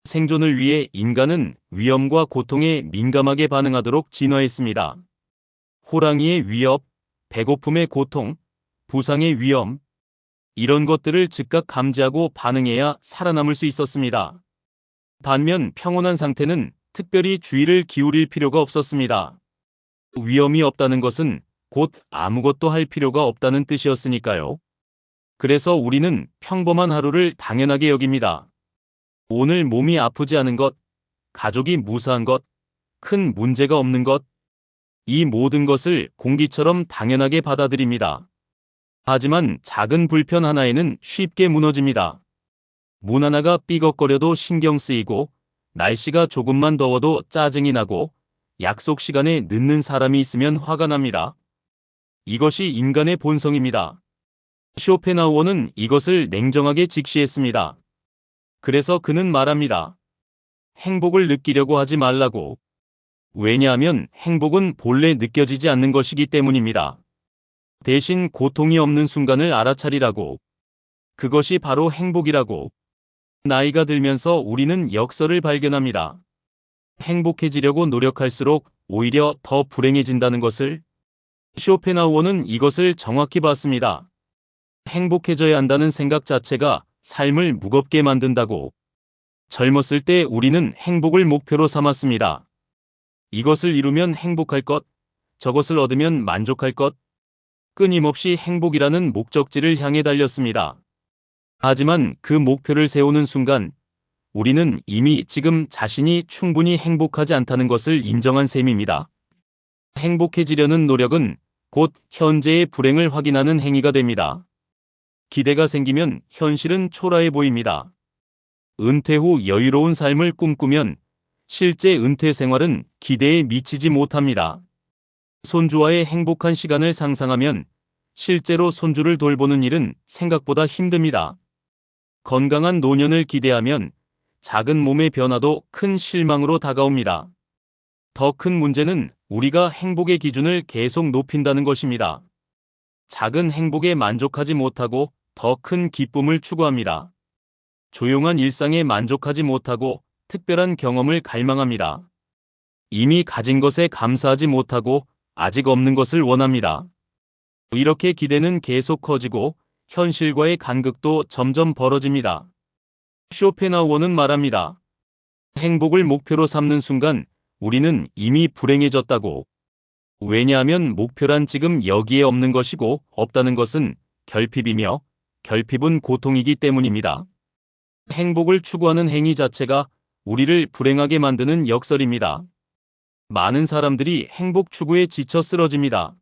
생존을 위해 인간은 위험과 고통에 민감하게 반응하도록 진화했습니다. 호랑이의 위협, 배고픔의 고통, 부상의 위험, 이런 것들을 즉각 감지하고 반응해야 살아남을 수 있었습니다. 반면 평온한 상태는 특별히 주의를 기울일 필요가 없었습니다. 위험이 없다는 것은 곧 아무것도 할 필요가 없다는 뜻이었으니까요. 그래서 우리는 평범한 하루를 당연하게 여깁니다. 오늘 몸이 아프지 않은 것, 가족이 무사한 것, 큰 문제가 없는 것, 이 모든 것을 공기처럼 당연하게 받아들입니다. 하지만 작은 불편 하나에는 쉽게 무너집니다. 문 하나가 삐걱거려도 신경 쓰이고, 날씨가 조금만 더워도 짜증이 나고, 약속 시간에 늦는 사람이 있으면 화가 납니다. 이것이 인간의 본성입니다. 쇼펜하우어는 이것을 냉정하게 직시했습니다. 그래서 그는 말합니다. 행복을 느끼려고 하지 말라고. 왜냐하면 행복은 본래 느껴지지 않는 것이기 때문입니다. 대신 고통이 없는 순간을 알아차리라고. 그것이 바로 행복이라고. 나이가 들면서 우리는 역설을 발견합니다. 행복해지려고 노력할수록 오히려 더 불행해진다는 것을. 쇼펜하우어는 이것을 정확히 봤습니다. 행복해져야 한다는 생각 자체가 삶을 무겁게 만든다고. 젊었을 때 우리는 행복을 목표로 삼았습니다. 이것을 이루면 행복할 것, 저것을 얻으면 만족할 것, 끊임없이 행복이라는 목적지를 향해 달렸습니다. 하지만 그 목표를 세우는 순간 우리는 이미 지금 자신이 충분히 행복하지 않다는 것을 인정한 셈입니다. 행복해지려는 노력은 곧 현재의 불행을 확인하는 행위가 됩니다. 기대가 생기면 현실은 초라해 보입니다. 은퇴 후 여유로운 삶을 꿈꾸면 실제 은퇴 생활은 기대에 미치지 못합니다. 손주와의 행복한 시간을 상상하면 실제로 손주를 돌보는 일은 생각보다 힘듭니다. 건강한 노년을 기대하면 작은 몸의 변화도 큰 실망으로 다가옵니다. 더 큰 문제는 우리가 행복의 기준을 계속 높인다는 것입니다. 작은 행복에 만족하지 못하고 더 큰 기쁨을 추구합니다. 조용한 일상에 만족하지 못하고 특별한 경험을 갈망합니다. 이미 가진 것에 감사하지 못하고 아직 없는 것을 원합니다. 이렇게 기대는 계속 커지고 현실과의 간극도 점점 벌어집니다. 쇼펜하우어는 말합니다. 행복을 목표로 삼는 순간 우리는 이미 불행해졌다고. 왜냐하면 목표란 지금 여기에 없는 것이고 없다는 것은 결핍이며 결핍은 고통이기 때문입니다. 행복을 추구하는 행위 자체가 우리를 불행하게 만드는 역설입니다. 많은 사람들이 행복 추구에 지쳐 쓰러집니다.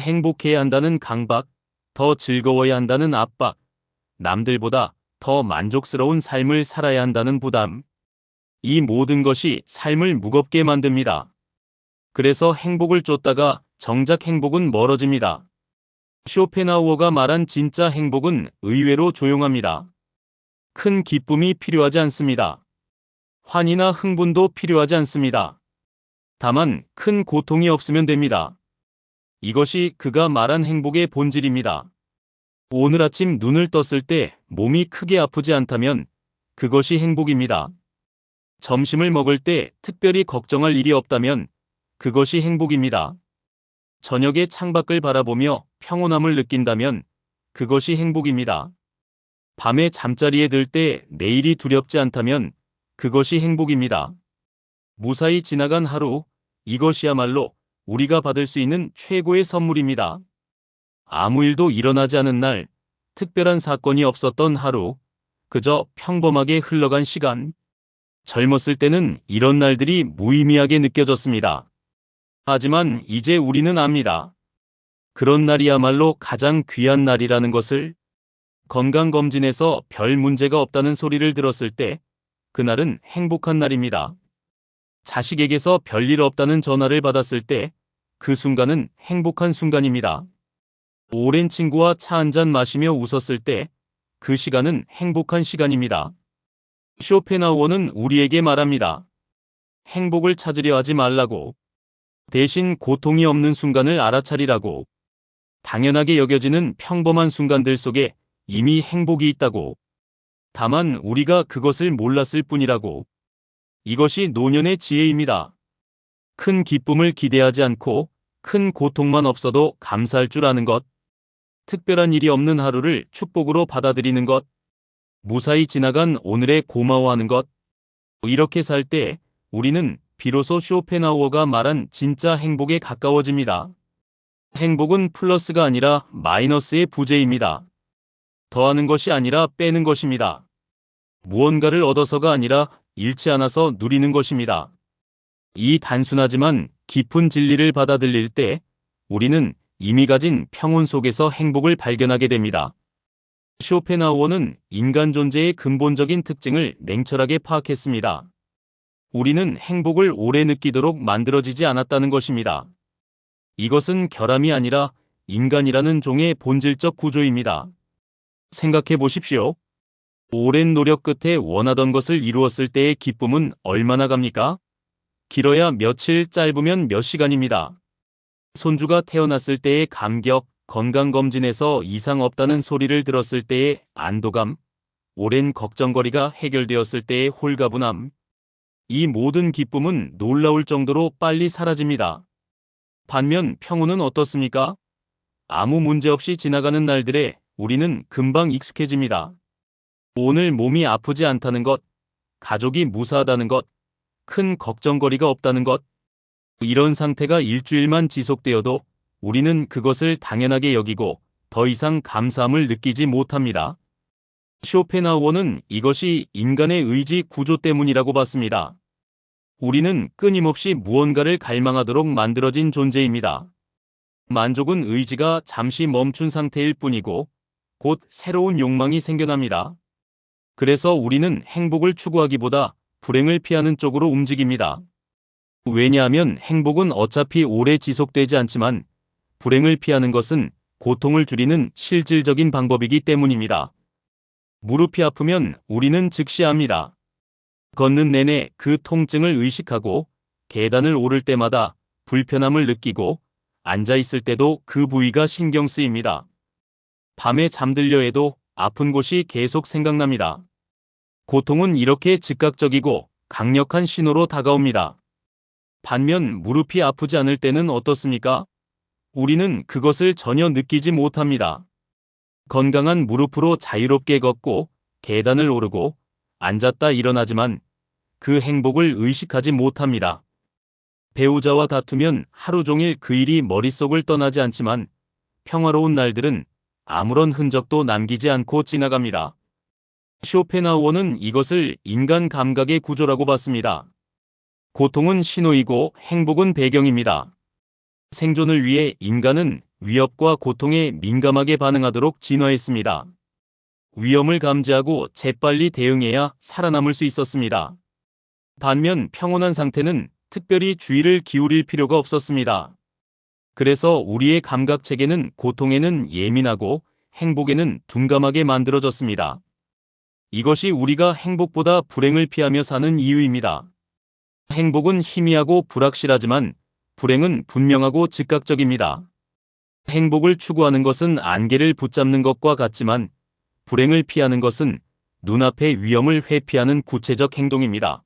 행복해야 한다는 강박, 더 즐거워야 한다는 압박, 남들보다 더 만족스러운 삶을 살아야 한다는 부담. 이 모든 것이 삶을 무겁게 만듭니다. 그래서 행복을 쫓다가 정작 행복은 멀어집니다. 쇼펜하우어가 말한 진짜 행복은 의외로 조용합니다. 큰 기쁨이 필요하지 않습니다. 환희나 흥분도 필요하지 않습니다. 다만 큰 고통이 없으면 됩니다. 이것이 그가 말한 행복의 본질입니다. 오늘 아침 눈을 떴을 때 몸이 크게 아프지 않다면 그것이 행복입니다. 점심을 먹을 때 특별히 걱정할 일이 없다면 그것이 행복입니다. 저녁에 창밖을 바라보며 평온함을 느낀다면 그것이 행복입니다. 밤에 잠자리에 들 때 내일이 두렵지 않다면 그것이 행복입니다. 무사히 지나간 하루, 이것이야말로 우리가 받을 수 있는 최고의 선물입니다. 아무 일도 일어나지 않은 날, 특별한 사건이 없었던 하루, 그저 평범하게 흘러간 시간. 젊었을 때는 이런 날들이 무의미하게 느껴졌습니다. 하지만 이제 우리는 압니다. 그런 날이야말로 가장 귀한 날이라는 것을. 건강검진에서 별 문제가 없다는 소리를 들었을 때 그날은 행복한 날입니다. 자식에게서 별일 없다는 전화를 받았을 때 그 순간은 행복한 순간입니다. 오랜 친구와 차 한잔 마시며 웃었을 때 그 시간은 행복한 시간입니다. 쇼펜하우어는 우리에게 말합니다. 행복을 찾으려 하지 말라고. 대신 고통이 없는 순간을 알아차리라고. 당연하게 여겨지는 평범한 순간들 속에 이미 행복이 있다고. 다만 우리가 그것을 몰랐을 뿐이라고. 이것이 노년의 지혜입니다. 큰 기쁨을 기대하지 않고 큰 고통만 없어도 감사할 줄 아는 것. 특별한 일이 없는 하루를 축복으로 받아들이는 것. 무사히 지나간 오늘에 고마워하는 것. 이렇게 살 때 우리는 비로소 쇼펜하우어가 말한 진짜 행복에 가까워집니다. 행복은 플러스가 아니라 마이너스의 부재입니다. 더하는 것이 아니라 빼는 것입니다. 무언가를 얻어서가 아니라 잃지 않아서 누리는 것입니다. 이 단순하지만 깊은 진리를 받아들일 때 우리는 이미 가진 평온 속에서 행복을 발견하게 됩니다. 쇼펜하우어는 인간 존재의 근본적인 특징을 냉철하게 파악했습니다. 우리는 행복을 오래 느끼도록 만들어지지 않았다는 것입니다. 이것은 결함이 아니라 인간이라는 종의 본질적 구조입니다. 생각해 보십시오. 오랜 노력 끝에 원하던 것을 이루었을 때의 기쁨은 얼마나 갑니까? 길어야 며칠, 짧으면 몇 시간입니다. 손주가 태어났을 때의 감격, 건강검진에서 이상 없다는 소리를 들었을 때의 안도감, 오랜 걱정거리가 해결되었을 때의 홀가분함. 이 모든 기쁨은 놀라울 정도로 빨리 사라집니다. 반면 평온은 어떻습니까? 아무 문제 없이 지나가는 날들에 우리는 금방 익숙해집니다. 오늘 몸이 아프지 않다는 것, 가족이 무사하다는 것, 큰 걱정거리가 없다는 것. 이런 상태가 일주일만 지속되어도 우리는 그것을 당연하게 여기고 더 이상 감사함을 느끼지 못합니다. 쇼펜하우어는 이것이 인간의 의지 구조 때문이라고 봤습니다. 우리는 끊임없이 무언가를 갈망하도록 만들어진 존재입니다. 만족은 의지가 잠시 멈춘 상태일 뿐이고 곧 새로운 욕망이 생겨납니다. 그래서 우리는 행복을 추구하기보다 불행을 피하는 쪽으로 움직입니다. 왜냐하면 행복은 어차피 오래 지속되지 않지만 불행을 피하는 것은 고통을 줄이는 실질적인 방법이기 때문입니다. 무릎이 아프면 우리는 즉시 압니다. 걷는 내내 그 통증을 의식하고 계단을 오를 때마다 불편함을 느끼고 앉아 있을 때도 그 부위가 신경 쓰입니다. 밤에 잠들려 해도 아픈 곳이 계속 생각납니다. 고통은 이렇게 즉각적이고 강력한 신호로 다가옵니다. 반면 무릎이 아프지 않을 때는 어떻습니까? 우리는 그것을 전혀 느끼지 못합니다. 건강한 무릎으로 자유롭게 걷고 계단을 오르고 앉았다 일어나지만 그 행복을 의식하지 못합니다. 배우자와 다투면 하루 종일 그 일이 머릿속을 떠나지 않지만 평화로운 날들은 아무런 흔적도 남기지 않고 지나갑니다. 쇼펜하우어는 이것을 인간 감각의 구조라고 봤습니다. 고통은 신호이고 행복은 배경입니다. 생존을 위해 인간은 위협과 고통에 민감하게 반응하도록 진화했습니다. 위험을 감지하고 재빨리 대응해야 살아남을 수 있었습니다. 반면 평온한 상태는 특별히 주의를 기울일 필요가 없었습니다. 그래서 우리의 감각 체계는 고통에는 예민하고 행복에는 둔감하게 만들어졌습니다. 이것이 우리가 행복보다 불행을 피하며 사는 이유입니다. 행복은 희미하고 불확실하지만 불행은 분명하고 즉각적입니다. 행복을 추구하는 것은 안개를 붙잡는 것과 같지만 불행을 피하는 것은 눈앞의 위험을 회피하는 구체적 행동입니다.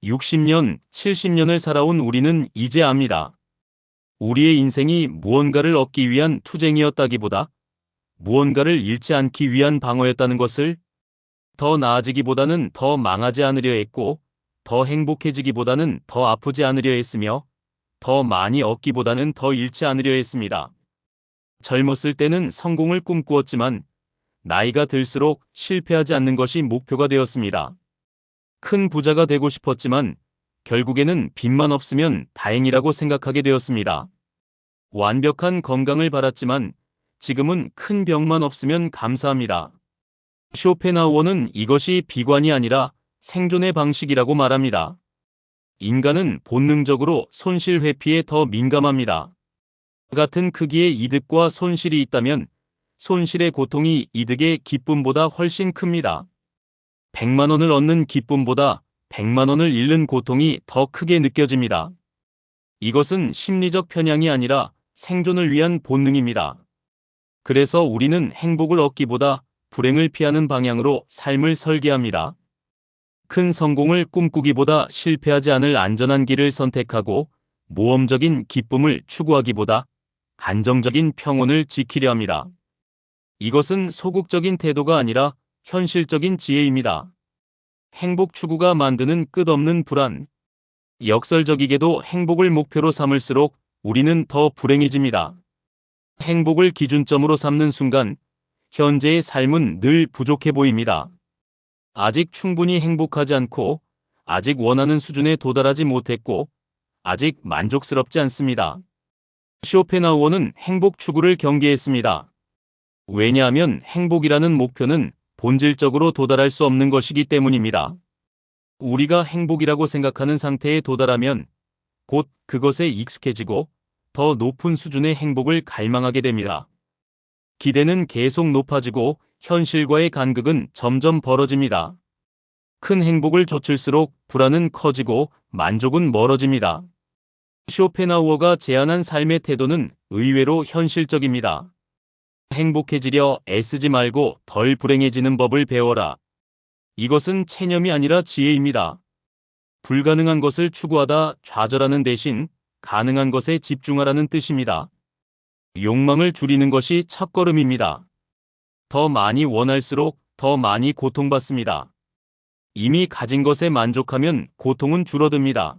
60년, 70년을 살아온 우리는 이제 압니다. 우리의 인생이 무언가를 얻기 위한 투쟁이었다기보다 무언가를 잃지 않기 위한 방어였다는 것을. 더 나아지기보다는 더 망하지 않으려 했고 더 행복해지기보다는 더 아프지 않으려 했으며 더 많이 얻기보다는 더 잃지 않으려 했습니다. 젊었을 때는 성공을 꿈꾸었지만 나이가 들수록 실패하지 않는 것이 목표가 되었습니다. 큰 부자가 되고 싶었지만 결국에는 빚만 없으면 다행이라고 생각하게 되었습니다. 완벽한 건강을 바랐지만 지금은 큰 병만 없으면 감사합니다. 쇼펜하우어는 이것이 비관이 아니라 생존의 방식이라고 말합니다. 인간은 본능적으로 손실 회피에 더 민감합니다. 같은 크기의 이득과 손실이 있다면 손실의 고통이 이득의 기쁨보다 훨씬 큽니다. 100만 원을 얻는 기쁨보다 100만 원을 잃는 고통이 더 크게 느껴집니다. 이것은 심리적 편향이 아니라 생존을 위한 본능입니다. 그래서 우리는 행복을 얻기보다 불행을 피하는 방향으로 삶을 설계합니다. 큰 성공을 꿈꾸기보다 실패하지 않을 안전한 길을 선택하고 모험적인 기쁨을 추구하기보다 안정적인 평온을 지키려 합니다. 이것은 소극적인 태도가 아니라 현실적인 지혜입니다. 행복 추구가 만드는 끝없는 불안. 역설적이게도 행복을 목표로 삼을수록 우리는 더 불행해집니다. 행복을 기준점으로 삼는 순간 현재의 삶은 늘 부족해 보입니다. 아직 충분히 행복하지 않고, 아직 원하는 수준에 도달하지 못했고, 아직 만족스럽지 않습니다. 쇼펜하우어는 행복 추구를 경계했습니다. 왜냐하면 행복이라는 목표는 본질적으로 도달할 수 없는 것이기 때문입니다. 우리가 행복이라고 생각하는 상태에 도달하면 곧 그것에 익숙해지고 더 높은 수준의 행복을 갈망하게 됩니다. 기대는 계속 높아지고 현실과의 간극은 점점 벌어집니다. 큰 행복을 좇을수록 불안은 커지고 만족은 멀어집니다. 쇼펜하우어가 제안한 삶의 태도는 의외로 현실적입니다. 행복해지려 애쓰지 말고 덜 불행해지는 법을 배워라. 이것은 체념이 아니라 지혜입니다. 불가능한 것을 추구하다 좌절하는 대신 가능한 것에 집중하라는 뜻입니다. 욕망을 줄이는 것이 첫걸음입니다. 더 많이 원할수록 더 많이 고통받습니다. 이미 가진 것에 만족하면 고통은 줄어듭니다.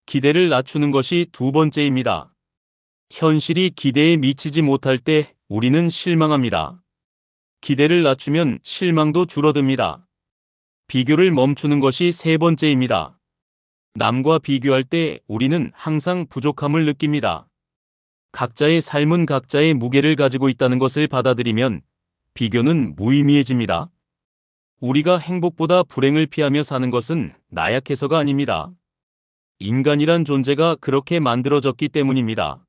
기대를 낮추는 것이 두 번째입니다. 현실이 기대에 미치지 못할 때 우리는 실망합니다. 기대를 낮추면 실망도 줄어듭니다. 비교를 멈추는 것이 세 번째입니다. 남과 비교할 때 우리는 항상 부족함을 느낍니다. 각자의 삶은 각자의 무게를 가지고 있다는 것을 받아들이면 비교는 무의미해집니다. 우리가 행복보다 불행을 피하며 사는 것은 나약해서가 아닙니다. 인간이란 존재가 그렇게 만들어졌기 때문입니다.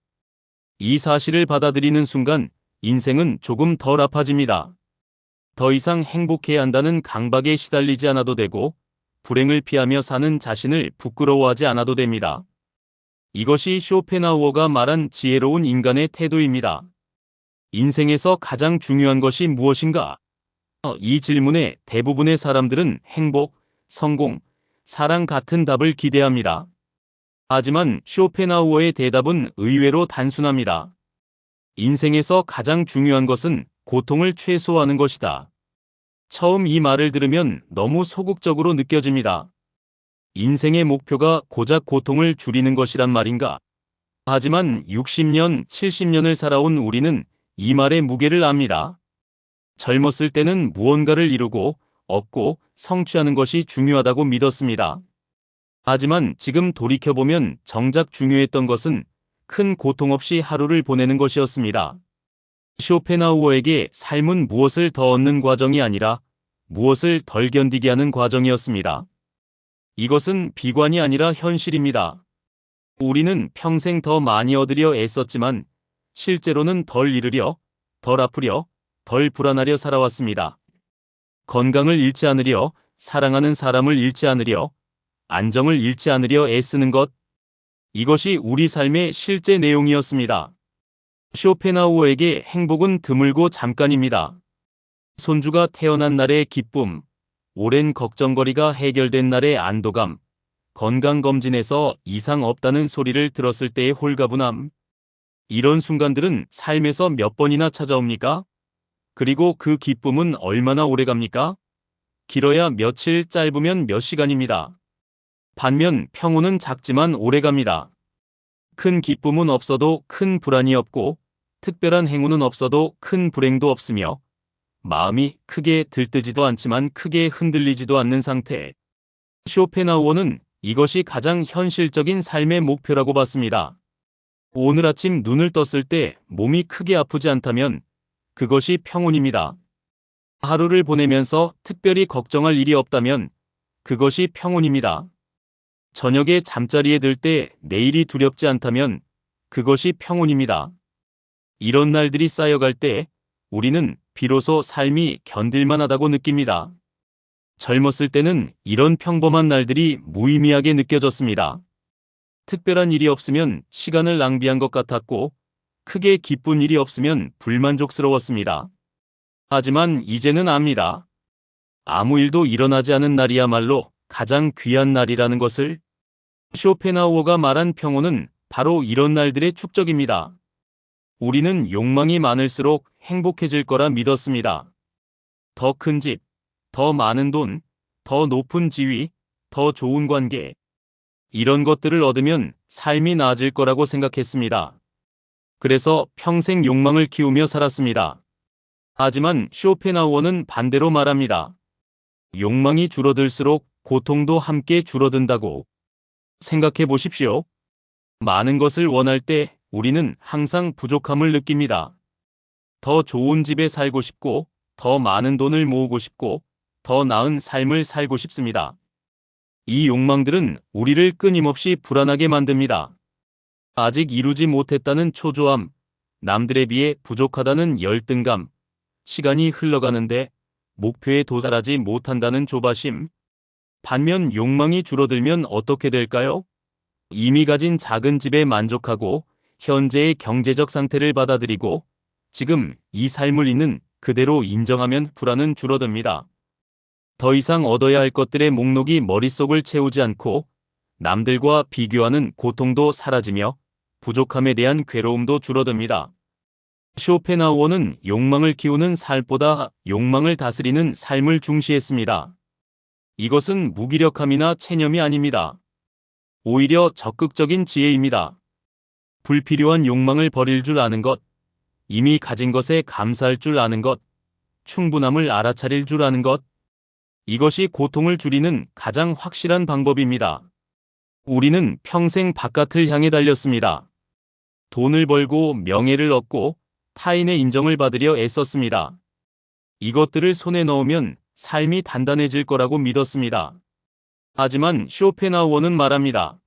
이 사실을 받아들이는 순간 인생은 조금 덜 아파집니다. 더 이상 행복해야 한다는 강박에 시달리지 않아도 되고 불행을 피하며 사는 자신을 부끄러워하지 않아도 됩니다. 이것이 쇼펜하우어가 말한 지혜로운 인간의 태도입니다. 인생에서 가장 중요한 것이 무엇인가? 이 질문에 대부분의 사람들은 행복, 성공, 사랑 같은 답을 기대합니다. 하지만 쇼펜하우어의 대답은 의외로 단순합니다. 인생에서 가장 중요한 것은 고통을 최소화하는 것이다. 처음 이 말을 들으면 너무 소극적으로 느껴집니다. 인생의 목표가 고작 고통을 줄이는 것이란 말인가? 하지만 60년, 70년을 살아온 우리는 이 말의 무게를 압니다. 젊었을 때는 무언가를 이루고 얻고 성취하는 것이 중요하다고 믿었습니다. 하지만 지금 돌이켜보면 정작 중요했던 것은 큰 고통 없이 하루를 보내는 것이었습니다. 쇼펜하우어에게 삶은 무엇을 더 얻는 과정이 아니라 무엇을 덜 견디게 하는 과정이었습니다. 이것은 비관이 아니라 현실입니다. 우리는 평생 더 많이 얻으려 애썼지만 실제로는 덜 잃으려, 덜 아프려, 덜 불안하려 살아왔습니다. 건강을 잃지 않으려, 사랑하는 사람을 잃지 않으려, 안정을 잃지 않으려 애쓰는 것, 이것이 우리 삶의 실제 내용이었습니다. 쇼펜하우어에게 행복은 드물고 잠깐입니다. 손주가 태어난 날의 기쁨, 오랜 걱정거리가 해결된 날의 안도감, 건강검진에서 이상 없다는 소리를 들었을 때의 홀가분함. 이런 순간들은 삶에서 몇 번이나 찾아옵니까? 그리고 그 기쁨은 얼마나 오래 갑니까? 길어야 며칠, 짧으면 몇 시간입니다. 반면 평온은 작지만 오래 갑니다. 큰 기쁨은 없어도 큰 불안이 없고 특별한 행운은 없어도 큰 불행도 없으며 마음이 크게 들뜨지도 않지만 크게 흔들리지도 않는 상태. 쇼펜하우어는 이것이 가장 현실적인 삶의 목표라고 봤습니다. 오늘 아침 눈을 떴을 때 몸이 크게 아프지 않다면 그것이 평온입니다. 하루를 보내면서 특별히 걱정할 일이 없다면 그것이 평온입니다. 저녁에 잠자리에 들 때 내일이 두렵지 않다면 그것이 평온입니다. 이런 날들이 쌓여갈 때 우리는 비로소 삶이 견딜만하다고 느낍니다. 젊었을 때는 이런 평범한 날들이 무의미하게 느껴졌습니다. 특별한 일이 없으면 시간을 낭비한 것 같았고 크게 기쁜 일이 없으면 불만족스러웠습니다. 하지만 이제는 압니다. 아무 일도 일어나지 않은 날이야말로 가장 귀한 날이라는 것을. 쇼펜하우어가 말한 평온은 바로 이런 날들의 축적입니다. 우리는 욕망이 많을수록 행복해질 거라 믿었습니다. 더 큰 집, 더 많은 돈, 더 높은 지위, 더 좋은 관계. 이런 것들을 얻으면 삶이 나아질 거라고 생각했습니다. 그래서 평생 욕망을 키우며 살았습니다. 하지만 쇼펜하우어는 반대로 말합니다. 욕망이 줄어들수록 고통도 함께 줄어든다고. 생각해 보십시오. 많은 것을 원할 때 우리는 항상 부족함을 느낍니다. 더 좋은 집에 살고 싶고, 더 많은 돈을 모으고 싶고, 더 나은 삶을 살고 싶습니다. 이 욕망들은 우리를 끊임없이 불안하게 만듭니다. 아직 이루지 못했다는 초조함, 남들에 비해 부족하다는 열등감, 시간이 흘러가는데 목표에 도달하지 못한다는 조바심. 반면 욕망이 줄어들면 어떻게 될까요? 이미 가진 작은 집에 만족하고 현재의 경제적 상태를 받아들이고 지금 이 삶을 있는 그대로 인정하면 불안은 줄어듭니다. 더 이상 얻어야 할 것들의 목록이 머릿속을 채우지 않고 남들과 비교하는 고통도 사라지며 부족함에 대한 괴로움도 줄어듭니다. 쇼펜하우어는 욕망을 키우는 삶보다 욕망을 다스리는 삶을 중시했습니다. 이것은 무기력함이나 체념이 아닙니다. 오히려 적극적인 지혜입니다. 불필요한 욕망을 버릴 줄 아는 것, 이미 가진 것에 감사할 줄 아는 것, 충분함을 알아차릴 줄 아는 것, 이것이 고통을 줄이는 가장 확실한 방법입니다. 우리는 평생 바깥을 향해 달렸습니다. 돈을 벌고 명예를 얻고 타인의 인정을 받으려 애썼습니다. 이것들을 손에 넣으면 삶이 단단해질 거라고 믿었습니다. 하지만 쇼펜하우어는 말합니다.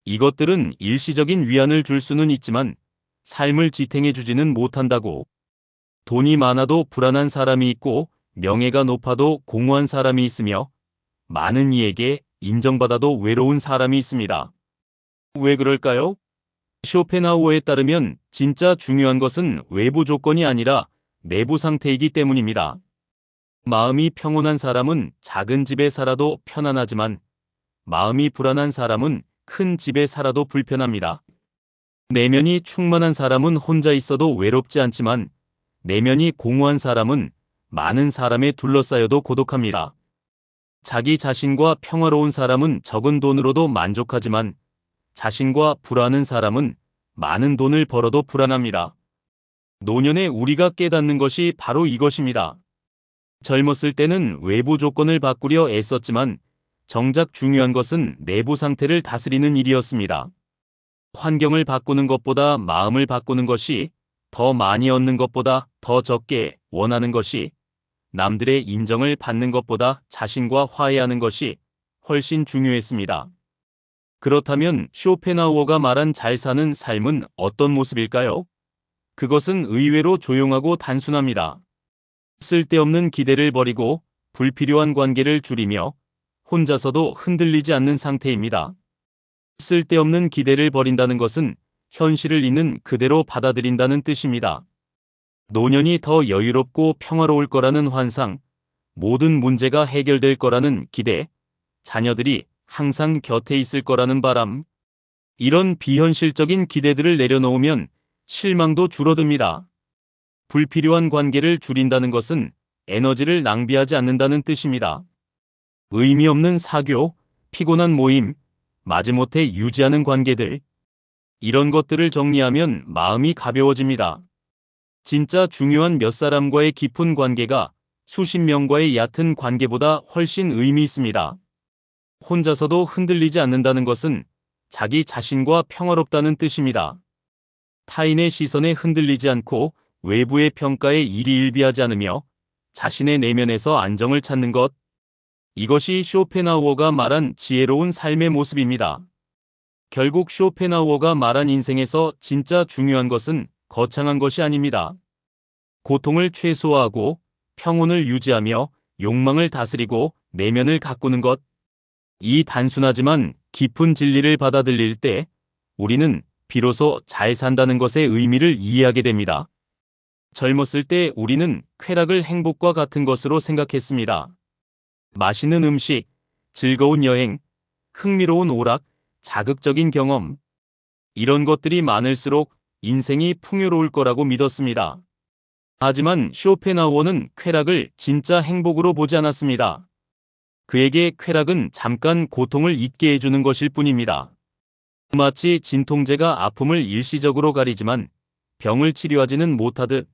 이것들은 일시적인 위안을 줄 수는 있지만 삶을 지탱해 주지는 못한다고. 돈이 많아도 불안한 사람이 있고 명예가 높아도 공허한 사람이 있으며 많은 이에게 인정받아도 외로운 사람이 있습니다. 왜 그럴까요? 쇼펜하우어에 따르면 진짜 중요한 것은 외부 조건이 아니라 내부 상태이기 때문입니다. 마음이 평온한 사람은 작은 집에 살아도 편안하지만 마음이 불안한 사람은 큰 집에 살아도 불편합니다. 내면이 충만한 사람은 혼자 있어도 외롭지 않지만 내면이 공허한 사람은 많은 사람에 둘러싸여도 고독합니다. 자기 자신과 평화로운 사람은 적은 돈으로도 만족하지만 자신과 불안한 사람은 많은 돈을 벌어도 불안합니다. 노년에 우리가 깨닫는 것이 바로 이것입니다. 젊었을 때는 외부 조건을 바꾸려 애썼지만 정작 중요한 것은 내부 상태를 다스리는 일이었습니다. 환경을 바꾸는 것보다 마음을 바꾸는 것이, 더 많이 얻는 것보다 더 적게 원하는 것이, 남들의 인정을 받는 것보다 자신과 화해하는 것이 훨씬 중요했습니다. 그렇다면 쇼펜하우어가 말한 잘 사는 삶은 어떤 모습일까요? 그것은 의외로 조용하고 단순합니다. 쓸데없는 기대를 버리고 불필요한 관계를 줄이며 혼자서도 흔들리지 않는 상태입니다. 쓸데없는 기대를 버린다는 것은 현실을 있는 그대로 받아들인다는 뜻입니다. 노년이 더 여유롭고 평화로울 거라는 환상, 모든 문제가 해결될 거라는 기대, 자녀들이 항상 곁에 있을 거라는 바람, 이런 비현실적인 기대들을 내려놓으면 실망도 줄어듭니다. 불필요한 관계를 줄인다는 것은 에너지를 낭비하지 않는다는 뜻입니다. 의미 없는 사교, 피곤한 모임, 마지못해 유지하는 관계들, 이런 것들을 정리하면 마음이 가벼워집니다. 진짜 중요한 몇 사람과의 깊은 관계가 수십 명과의 얕은 관계보다 훨씬 의미 있습니다. 혼자서도 흔들리지 않는다는 것은 자기 자신과 평화롭다는 뜻입니다. 타인의 시선에 흔들리지 않고 외부의 평가에 일희일비하지 않으며 자신의 내면에서 안정을 찾는 것. 이것이 쇼펜하우어가 말한 지혜로운 삶의 모습입니다. 결국 쇼펜하우어가 말한 인생에서 진짜 중요한 것은 거창한 것이 아닙니다. 고통을 최소화하고 평온을 유지하며 욕망을 다스리고 내면을 가꾸는 것. 이 단순하지만 깊은 진리를 받아들일 때 우리는 비로소 잘 산다는 것의 의미를 이해하게 됩니다. 젊었을 때 우리는 쾌락을 행복과 같은 것으로 생각했습니다. 맛있는 음식, 즐거운 여행, 흥미로운 오락, 자극적인 경험. 이런 것들이 많을수록 인생이 풍요로울 거라고 믿었습니다. 하지만 쇼펜하우어는 쾌락을 진짜 행복으로 보지 않았습니다. 그에게 쾌락은 잠깐 고통을 잊게 해주는 것일 뿐입니다. 마치 진통제가 아픔을 일시적으로 가리지만 병을 치료하지는 못하듯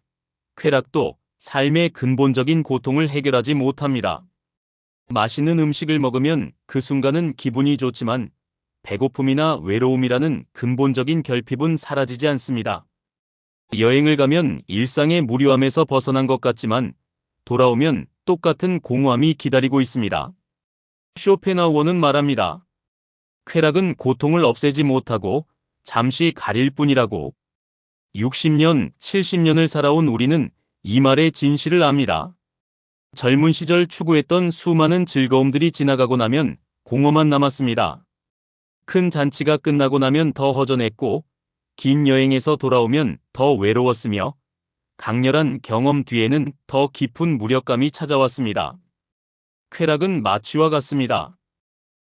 쾌락도 삶의 근본적인 고통을 해결하지 못합니다. 맛있는 음식을 먹으면 그 순간은 기분이 좋지만 배고픔이나 외로움이라는 근본적인 결핍은 사라지지 않습니다. 여행을 가면 일상의 무료함에서 벗어난 것 같지만 돌아오면 똑같은 공허함이 기다리고 있습니다. 쇼펜하우어는 말합니다. 쾌락은 고통을 없애지 못하고 잠시 가릴 뿐이라고. 60년, 70년을 살아온 우리는 이 말의 진실을 압니다. 젊은 시절 추구했던 수많은 즐거움들이 지나가고 나면 공허만 남았습니다. 큰 잔치가 끝나고 나면 더 허전했고, 긴 여행에서 돌아오면 더 외로웠으며, 강렬한 경험 뒤에는 더 깊은 무력감이 찾아왔습니다. 쾌락은 마취와 같습니다.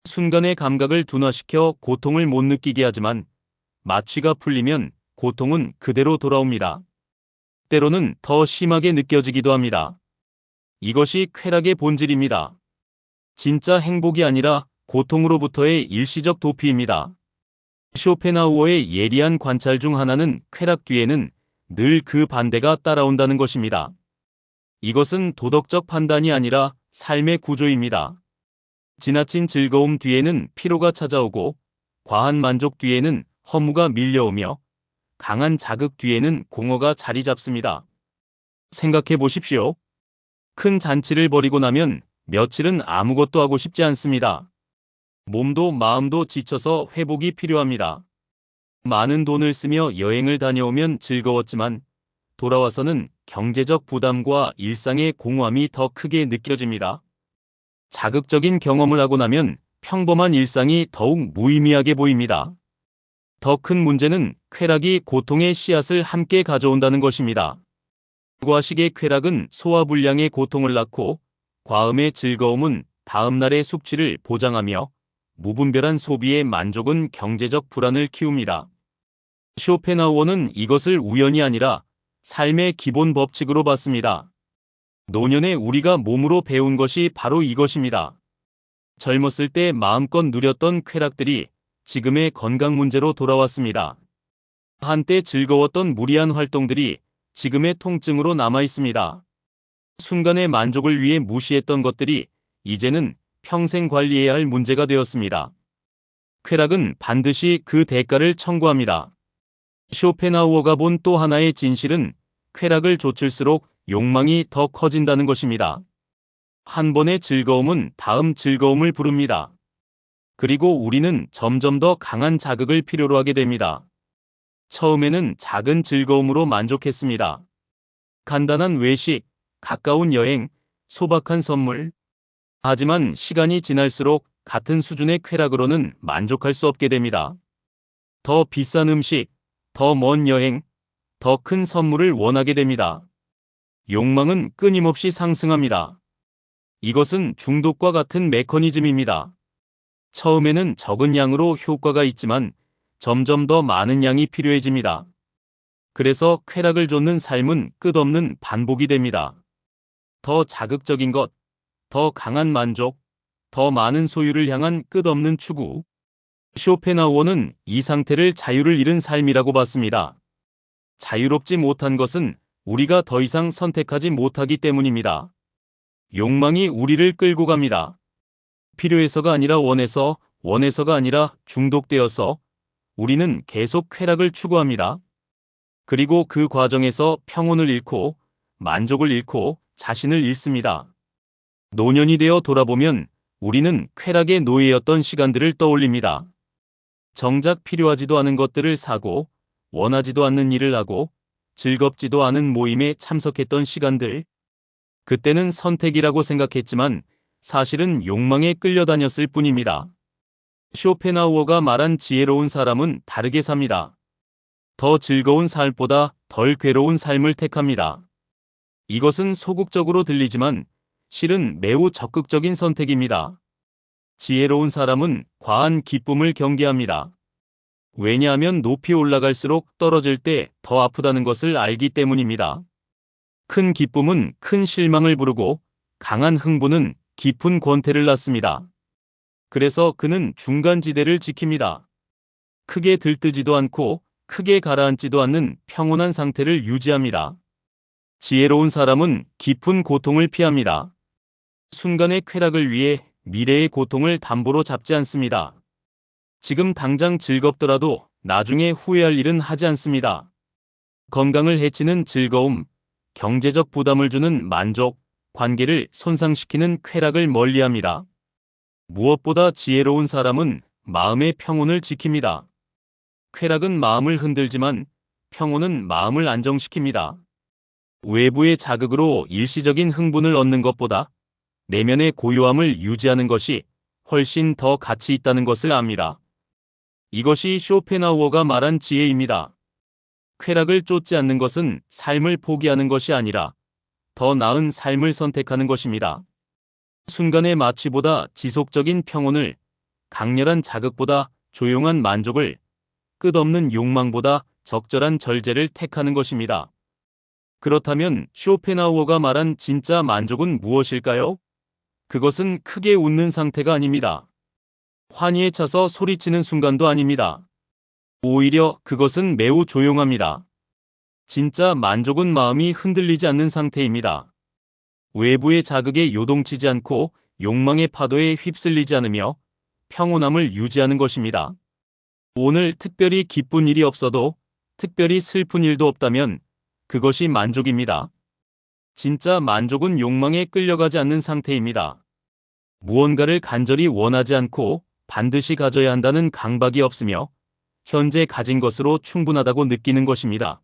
순간의 감각을 둔화시켜 고통을 못 느끼게 하지만 마취가 풀리면 고통은 그대로 돌아옵니다. 때로는 더 심하게 느껴지기도 합니다. 이것이 쾌락의 본질입니다. 진짜 행복이 아니라 고통으로부터의 일시적 도피입니다. 쇼펜하우어의 예리한 관찰 중 하나는 쾌락 뒤에는 늘 그 반대가 따라온다는 것입니다. 이것은 도덕적 판단이 아니라 삶의 구조입니다. 지나친 즐거움 뒤에는 피로가 찾아오고, 과한 만족 뒤에는 허무가 밀려오며, 강한 자극 뒤에는 공허가 자리 잡습니다. 생각해 보십시오. 큰 잔치를 벌이고 나면 며칠은 아무것도 하고 싶지 않습니다. 몸도 마음도 지쳐서 회복이 필요합니다. 많은 돈을 쓰며 여행을 다녀오면 즐거웠지만 돌아와서는 경제적 부담과 일상의 공허함이 더 크게 느껴집니다. 자극적인 경험을 하고 나면 평범한 일상이 더욱 무의미하게 보입니다. 더 큰 문제는 쾌락이 고통의 씨앗을 함께 가져온다는 것입니다. 과식의 쾌락은 소화불량의 고통을 낳고, 과음의 즐거움은 다음날의 숙취를 보장하며, 무분별한 소비의 만족은 경제적 불안을 키웁니다. 쇼펜하우어는 이것을 우연이 아니라 삶의 기본 법칙으로 봤습니다. 노년에 우리가 몸으로 배운 것이 바로 이것입니다. 젊었을 때 마음껏 누렸던 쾌락들이 지금의 건강 문제로 돌아왔습니다. 한때 즐거웠던 무리한 활동들이 지금의 통증으로 남아 있습니다. 순간의 만족을 위해 무시했던 것들이 이제는 평생 관리해야 할 문제가 되었습니다. 쾌락은 반드시 그 대가를 청구합니다. 쇼펜하우어가 본 또 하나의 진실은 쾌락을 좇을수록 욕망이 더 커진다는 것입니다. 한 번의 즐거움은 다음 즐거움을 부릅니다. 그리고 우리는 점점 더 강한 자극을 필요로 하게 됩니다. 처음에는 작은 즐거움으로 만족했습니다. 간단한 외식, 가까운 여행, 소박한 선물. 하지만 시간이 지날수록 같은 수준의 쾌락으로는 만족할 수 없게 됩니다. 더 비싼 음식, 더 먼 여행, 더 큰 선물을 원하게 됩니다. 욕망은 끊임없이 상승합니다. 이것은 중독과 같은 메커니즘입니다. 처음에는 적은 양으로 효과가 있지만 점점 더 많은 양이 필요해집니다. 그래서 쾌락을 좇는 삶은 끝없는 반복이 됩니다. 더 자극적인 것, 더 강한 만족, 더 많은 소유를 향한 끝없는 추구. 쇼펜하우어는 이 상태를 자유를 잃은 삶이라고 봤습니다. 자유롭지 못한 것은 우리가 더 이상 선택하지 못하기 때문입니다. 욕망이 우리를 끌고 갑니다. 필요해서가 아니라 원해서, 원해서가 아니라 중독되어서 우리는 계속 쾌락을 추구합니다. 그리고 그 과정에서 평온을 잃고 만족을 잃고 자신을 잃습니다. 노년이 되어 돌아보면 우리는 쾌락의 노예였던 시간들을 떠올립니다. 정작 필요하지도 않은 것들을 사고 원하지도 않는 일을 하고 즐겁지도 않은 모임에 참석했던 시간들. 그때는 선택이라고 생각했지만 사실은 욕망에 끌려다녔을 뿐입니다. 쇼펜하우어가 말한 지혜로운 사람은 다르게 삽니다. 더 즐거운 삶보다 덜 괴로운 삶을 택합니다. 이것은 소극적으로 들리지만 실은 매우 적극적인 선택입니다. 지혜로운 사람은 과한 기쁨을 경계합니다. 왜냐하면 높이 올라갈수록 떨어질 때 더 아프다는 것을 알기 때문입니다. 큰 기쁨은 큰 실망을 부르고 강한 흥분은 깊은 권태를 낳습니다. 그래서 그는 중간지대를 지킵니다. 크게 들뜨지도 않고 크게 가라앉지도 않는 평온한 상태를 유지합니다. 지혜로운 사람은 깊은 고통을 피합니다. 순간의 쾌락을 위해 미래의 고통을 담보로 잡지 않습니다. 지금 당장 즐겁더라도 나중에 후회할 일은 하지 않습니다. 건강을 해치는 즐거움, 경제적 부담을 주는 만족, 관계를 손상시키는 쾌락을 멀리합니다. 무엇보다 지혜로운 사람은 마음의 평온을 지킵니다. 쾌락은 마음을 흔들지만 평온은 마음을 안정시킵니다. 외부의 자극으로 일시적인 흥분을 얻는 것보다 내면의 고요함을 유지하는 것이 훨씬 더 가치 있다는 것을 압니다. 이것이 쇼펜하우어가 말한 지혜입니다. 쾌락을 쫓지 않는 것은 삶을 포기하는 것이 아니라 더 나은 삶을 선택하는 것입니다. 순간의 마취보다 지속적인 평온을, 강렬한 자극보다 조용한 만족을, 끝없는 욕망보다 적절한 절제를 택하는 것입니다. 그렇다면 쇼펜하우어가 말한 진짜 만족은 무엇일까요? 그것은 크게 웃는 상태가 아닙니다. 환희에 차서 소리치는 순간도 아닙니다. 오히려 그것은 매우 조용합니다. 진짜 만족은 마음이 흔들리지 않는 상태입니다. 외부의 자극에 요동치지 않고 욕망의 파도에 휩쓸리지 않으며 평온함을 유지하는 것입니다. 오늘 특별히 기쁜 일이 없어도 특별히 슬픈 일도 없다면 그것이 만족입니다. 진짜 만족은 욕망에 끌려가지 않는 상태입니다. 무언가를 간절히 원하지 않고 반드시 가져야 한다는 강박이 없으며 현재 가진 것으로 충분하다고 느끼는 것입니다.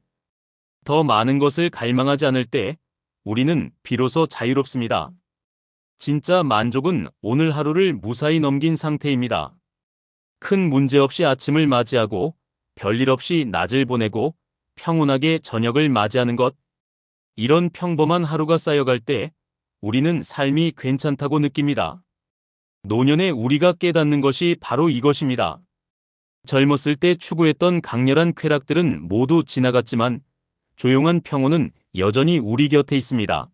더 많은 것을 갈망하지 않을 때 우리는 비로소 자유롭습니다. 진짜 만족은 오늘 하루를 무사히 넘긴 상태입니다. 큰 문제 없이 아침을 맞이하고 별일 없이 낮을 보내고 평온하게 저녁을 맞이하는 것. 이런 평범한 하루가 쌓여갈 때 우리는 삶이 괜찮다고 느낍니다. 노년에 우리가 깨닫는 것이 바로 이것입니다. 젊었을 때 추구했던 강렬한 쾌락들은 모두 지나갔지만 조용한 평온은 여전히 우리 곁에 있습니다.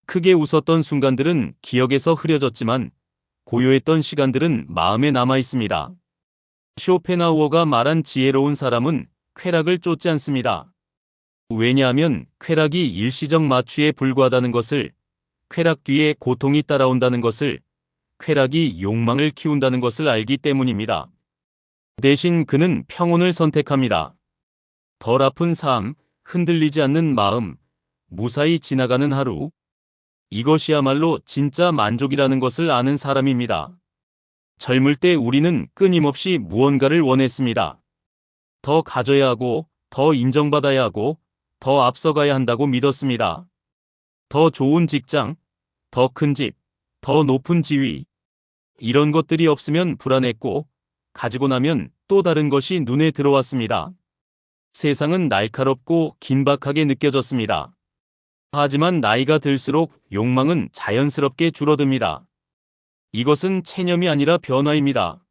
크게 웃었던 순간들은 기억에서 흐려졌지만 고요했던 시간들은 마음에 남아 있습니다. 쇼펜하우어가 말한 지혜로운 사람은 쾌락을 쫓지 않습니다. 왜냐하면 쾌락이 일시적 마취에 불과하다는 것을, 쾌락 뒤에 고통이 따라온다는 것을, 쾌락이 욕망을 키운다는 것을 알기 때문입니다. 대신 그는 평온을 선택합니다. 덜 아픈 삶, 흔들리지 않는 마음, 무사히 지나가는 하루. 이것이야말로 진짜 만족이라는 것을 아는 사람입니다. 젊을 때 우리는 끊임없이 무언가를 원했습니다. 더 가져야 하고, 더 인정받아야 하고, 더 앞서가야 한다고 믿었습니다. 더 좋은 직장, 더 큰 집, 더 높은 지위. 이런 것들이 없으면 불안했고, 가지고 나면 또 다른 것이 눈에 들어왔습니다. 세상은 날카롭고 긴박하게 느껴졌습니다. 하지만 나이가 들수록 욕망은 자연스럽게 줄어듭니다. 이것은 체념이 아니라 변화입니다.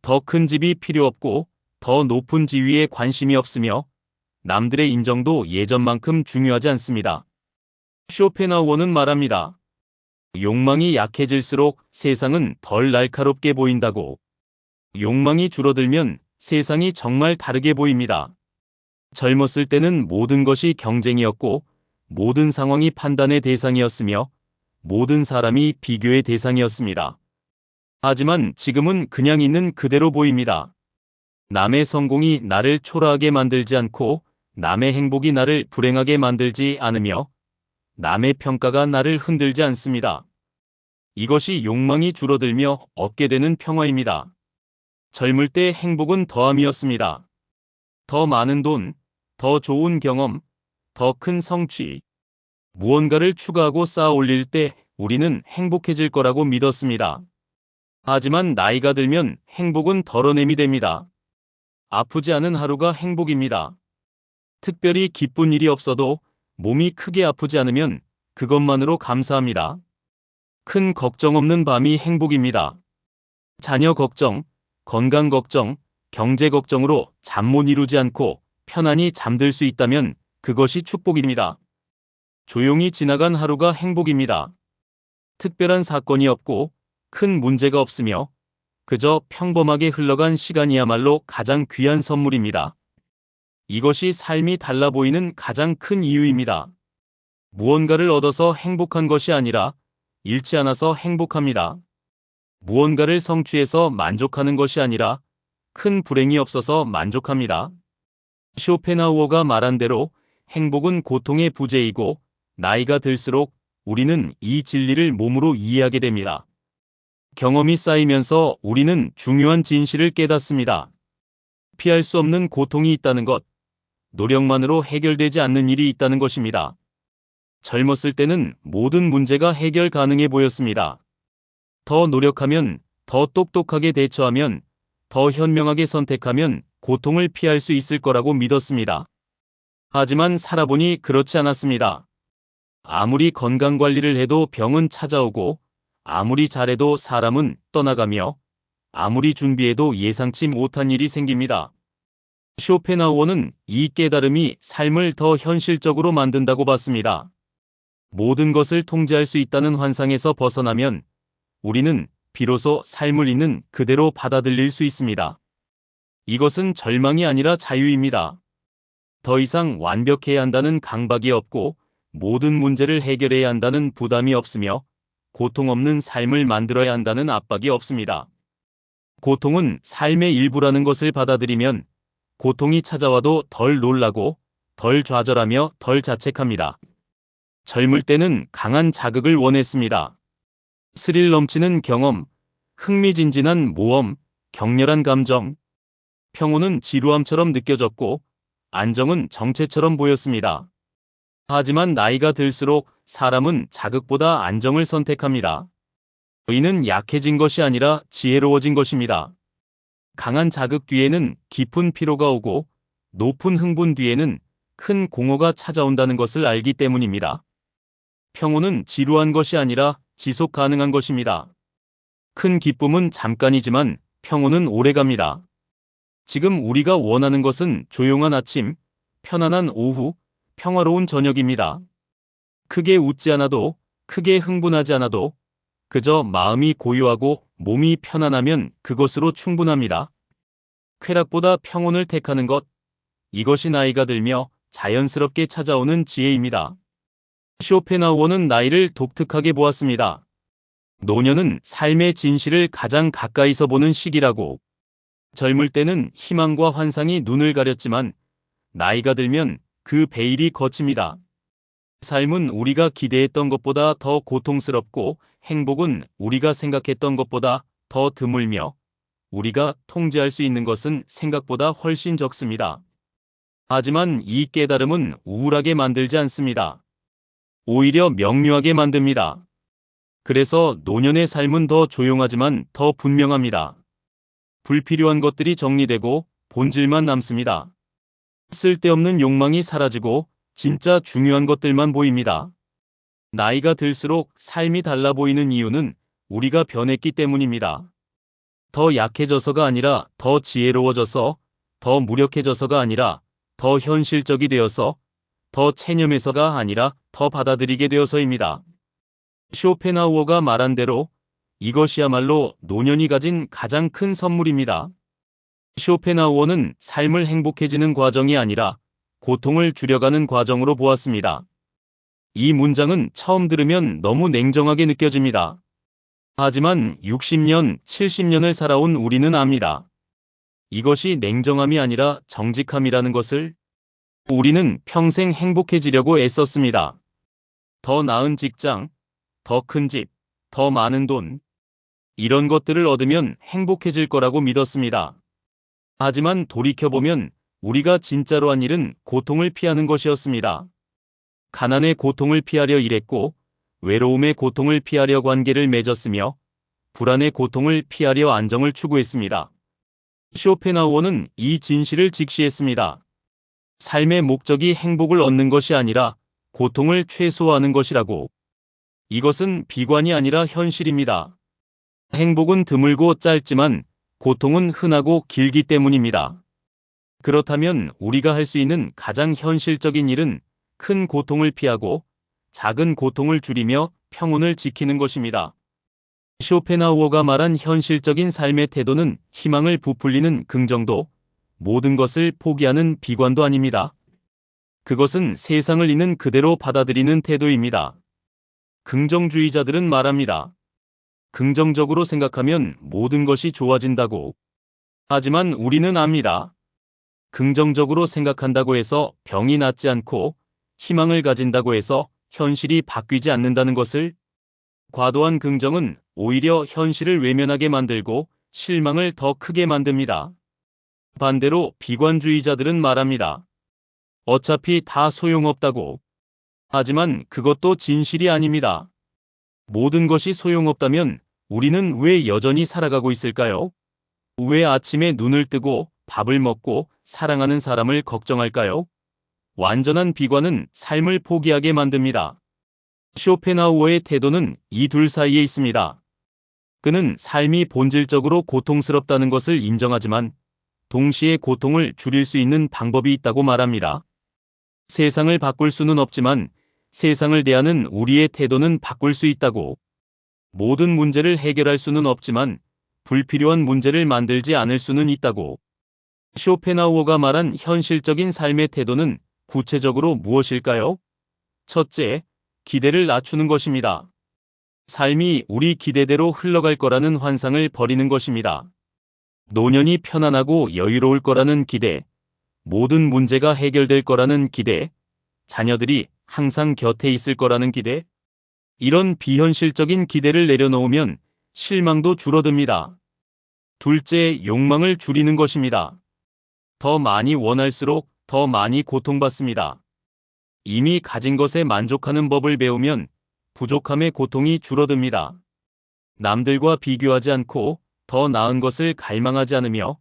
더 큰 집이 필요 없고 더 높은 지위에 관심이 없으며 남들의 인정도 예전만큼 중요하지 않습니다. 쇼펜하우어는 말합니다. 욕망이 약해질수록 세상은 덜 날카롭게 보인다고. 욕망이 줄어들면 세상이 정말 다르게 보입니다. 젊었을 때는 모든 것이 경쟁이었고 모든 상황이 판단의 대상이었으며 모든 사람이 비교의 대상이었습니다. 하지만 지금은 그냥 있는 그대로 보입니다. 남의 성공이 나를 초라하게 만들지 않고 남의 행복이 나를 불행하게 만들지 않으며 남의 평가가 나를 흔들지 않습니다. 이것이 욕망이 줄어들며 얻게 되는 평화입니다. 젊을 때 행복은 더함이었습니다. 더 많은 돈, 더 좋은 경험, 더 큰 성취. 무언가를 추가하고 쌓아 올릴 때 우리는 행복해질 거라고 믿었습니다. 하지만 나이가 들면 행복은 덜어냄이 됩니다. 아프지 않은 하루가 행복입니다. 특별히 기쁜 일이 없어도 몸이 크게 아프지 않으면 그것만으로 감사합니다. 큰 걱정 없는 밤이 행복입니다. 자녀 걱정, 건강 걱정, 경제 걱정으로 잠 못 이루지 않고 편안히 잠들 수 있다면 그것이 축복입니다. 조용히 지나간 하루가 행복입니다. 특별한 사건이 없고 큰 문제가 없으며 그저 평범하게 흘러간 시간이야말로 가장 귀한 선물입니다. 이것이 삶이 달라 보이는 가장 큰 이유입니다. 무언가를 얻어서 행복한 것이 아니라 잃지 않아서 행복합니다. 무언가를 성취해서 만족하는 것이 아니라 큰 불행이 없어서 만족합니다. 쇼펜하우어가 말한 대로 행복은 고통의 부재이고 나이가 들수록 우리는 이 진리를 몸으로 이해하게 됩니다. 경험이 쌓이면서 우리는 중요한 진실을 깨닫습니다. 피할 수 없는 고통이 있다는 것, 노력만으로 해결되지 않는 일이 있다는 것입니다. 젊었을 때는 모든 문제가 해결 가능해 보였습니다. 더 노력하면, 더 똑똑하게 대처하면, 더 현명하게 선택하면 고통을 피할 수 있을 거라고 믿었습니다. 하지만 살아보니 그렇지 않았습니다. 아무리 건강관리를 해도 병은 찾아오고 아무리 잘해도 사람은 떠나가며 아무리 준비해도 예상치 못한 일이 생깁니다. 쇼펜하우어는 이 깨달음이 삶을 더 현실적으로 만든다고 봤습니다. 모든 것을 통제할 수 있다는 환상에서 벗어나면 우리는 비로소 삶을 있는 그대로 받아들일 수 있습니다. 이것은 절망이 아니라 자유입니다. 더 이상 완벽해야 한다는 강박이 없고 모든 문제를 해결해야 한다는 부담이 없으며 고통 없는 삶을 만들어야 한다는 압박이 없습니다. 고통은 삶의 일부라는 것을 받아들이면 고통이 찾아와도 덜 놀라고 덜 좌절하며 덜 자책합니다. 젊을 때는 강한 자극을 원했습니다. 스릴 넘치는 경험, 흥미진진한 모험, 격렬한 감정. 평온은 지루함처럼 느껴졌고 안정은 정체처럼 보였습니다. 하지만 나이가 들수록 사람은 자극보다 안정을 선택합니다. 이는 약해진 것이 아니라 지혜로워진 것입니다. 강한 자극 뒤에는 깊은 피로가 오고 높은 흥분 뒤에는 큰 공허가 찾아온다는 것을 알기 때문입니다. 평온은 지루한 것이 아니라 지속 가능한 것입니다. 큰 기쁨은 잠깐이지만 평온은 오래갑니다. 지금 우리가 원하는 것은 조용한 아침, 편안한 오후, 평화로운 저녁입니다. 크게 웃지 않아도, 크게 흥분하지 않아도 그저 마음이 고요하고 몸이 편안하면 그것으로 충분합니다. 쾌락보다 평온을 택하는 것, 이것이 나이가 들며 자연스럽게 찾아오는 지혜입니다. 쇼펜하우어는 나이를 독특하게 보았습니다. 노년은 삶의 진실을 가장 가까이서 보는 시기라고. 젊을 때는 희망과 환상이 눈을 가렸지만 나이가 들면 그 베일이 걷힙니다. 삶은 우리가 기대했던 것보다 더 고통스럽고 행복은 우리가 생각했던 것보다 더 드물며 우리가 통제할 수 있는 것은 생각보다 훨씬 적습니다. 하지만 이 깨달음은 우울하게 만들지 않습니다. 오히려 명료하게 만듭니다. 그래서 노년의 삶은 더 조용하지만 더 분명합니다. 불필요한 것들이 정리되고 본질만 남습니다. 쓸데없는 욕망이 사라지고 진짜 중요한 것들만 보입니다. 나이가 들수록 삶이 달라 보이는 이유는 우리가 변했기 때문입니다. 더 약해져서가 아니라 더 지혜로워져서, 더 무력해져서가 아니라 더 현실적이 되어서, 더 체념해서가 아니라 더 받아들이게 되어서입니다. 쇼펜하우어가 말한 대로 이것이야말로 노년이 가진 가장 큰 선물입니다. 쇼펜하우어는 삶을 행복해지는 과정이 아니라 고통을 줄여가는 과정으로 보았습니다. 이 문장은 처음 들으면 너무 냉정하게 느껴집니다. 하지만 60년, 70년을 살아온 우리는 압니다. 이것이 냉정함이 아니라 정직함이라는 것을. 우리는 평생 행복해지려고 애썼습니다. 더 나은 직장, 더 큰 집, 더 많은 돈. 이런 것들을 얻으면 행복해질 거라고 믿었습니다. 하지만 돌이켜보면 우리가 진짜로 한 일은 고통을 피하는 것이었습니다. 가난의 고통을 피하려 일했고, 외로움의 고통을 피하려 관계를 맺었으며, 불안의 고통을 피하려 안정을 추구했습니다. 쇼펜하우어는 이 진실을 직시했습니다. 삶의 목적이 행복을 얻는 것이 아니라 고통을 최소화하는 것이라고. 이것은 비관이 아니라 현실입니다. 행복은 드물고 짧지만 고통은 흔하고 길기 때문입니다. 그렇다면 우리가 할 수 있는 가장 현실적인 일은 큰 고통을 피하고 작은 고통을 줄이며 평온을 지키는 것입니다. 쇼펜하우어가 말한 현실적인 삶의 태도는 희망을 부풀리는 긍정도, 모든 것을 포기하는 비관도 아닙니다. 그것은 세상을 있는 그대로 받아들이는 태도입니다. 긍정주의자들은 말합니다. 긍정적으로 생각하면 모든 것이 좋아진다고. 하지만 우리는 압니다. 긍정적으로 생각한다고 해서 병이 낫지 않고 희망을 가진다고 해서 현실이 바뀌지 않는다는 것을. 과도한 긍정은 오히려 현실을 외면하게 만들고 실망을 더 크게 만듭니다. 반대로 비관주의자들은 말합니다. 어차피 다 소용없다고. 하지만 그것도 진실이 아닙니다. 모든 것이 소용없다면 우리는 왜 여전히 살아가고 있을까요? 왜 아침에 눈을 뜨고 밥을 먹고 사랑하는 사람을 걱정할까요? 완전한 비관은 삶을 포기하게 만듭니다. 쇼펜하우어의 태도는 이 둘 사이에 있습니다. 그는 삶이 본질적으로 고통스럽다는 것을 인정하지만 동시에 고통을 줄일 수 있는 방법이 있다고 말합니다. 세상을 바꿀 수는 없지만 세상을 대하는 우리의 태도는 바꿀 수 있다고. 모든 문제를 해결할 수는 없지만 불필요한 문제를 만들지 않을 수는 있다고. 쇼펜하우어가 말한 현실적인 삶의 태도는 구체적으로 무엇일까요? 첫째, 기대를 낮추는 것입니다. 삶이 우리 기대대로 흘러갈 거라는 환상을 버리는 것입니다. 노년이 편안하고 여유로울 거라는 기대, 모든 문제가 해결될 거라는 기대, 자녀들이 항상 곁에 있을 거라는 기대. 이런 비현실적인 기대를 내려놓으면 실망도 줄어듭니다. 둘째, 욕망을 줄이는 것입니다. 더 많이 원할수록 더 많이 고통받습니다. 이미 가진 것에 만족하는 법을 배우면 부족함의 고통이 줄어듭니다. 남들과 비교하지 않고 더 나은 것을 갈망하지 않으며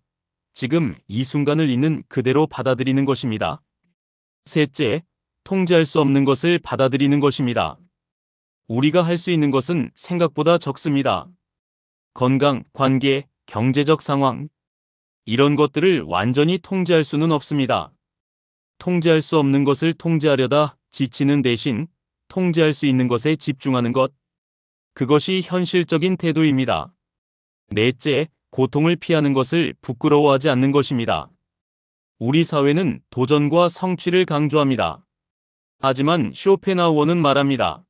지금 이 순간을 있는 그대로 받아들이는 것입니다. 셋째, 통제할 수 없는 것을 받아들이는 것입니다. 우리가 할 수 있는 것은 생각보다 적습니다. 건강, 관계, 경제적 상황, 이런 것들을 완전히 통제할 수는 없습니다. 통제할 수 없는 것을 통제하려다 지치는 대신 통제할 수 있는 것에 집중하는 것. 그것이 현실적인 태도입니다. 넷째, 고통을 피하는 것을 부끄러워하지 않는 것입니다. 우리 사회는 도전과 성취를 강조합니다. 하지만 쇼펜하우어는 말합니다.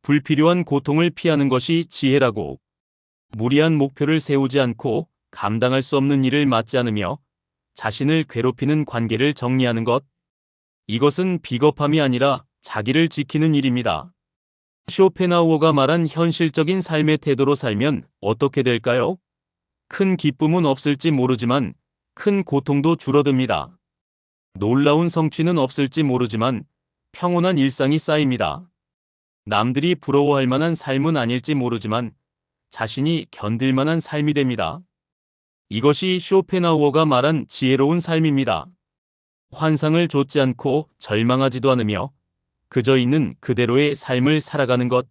불필요한 고통을 피하는 것이 지혜라고. 무리한 목표를 세우지 않고 감당할 수 없는 일을 맡지 않으며 자신을 괴롭히는 관계를 정리하는 것. 이것은 비겁함이 아니라 자기를 지키는 일입니다. 쇼펜하우어가 말한 현실적인 삶의 태도로 살면 어떻게 될까요? 큰 기쁨은 없을지 모르지만 큰 고통도 줄어듭니다. 놀라운 성취는 없을지 모르지만 평온한 일상이 쌓입니다. 남들이 부러워할 만한 삶은 아닐지 모르지만 자신이 견딜 만한 삶이 됩니다. 이것이 쇼펜하우어가 말한 지혜로운 삶입니다. 환상을 좇지 않고 절망하지도 않으며 그저 있는 그대로의 삶을 살아가는 것.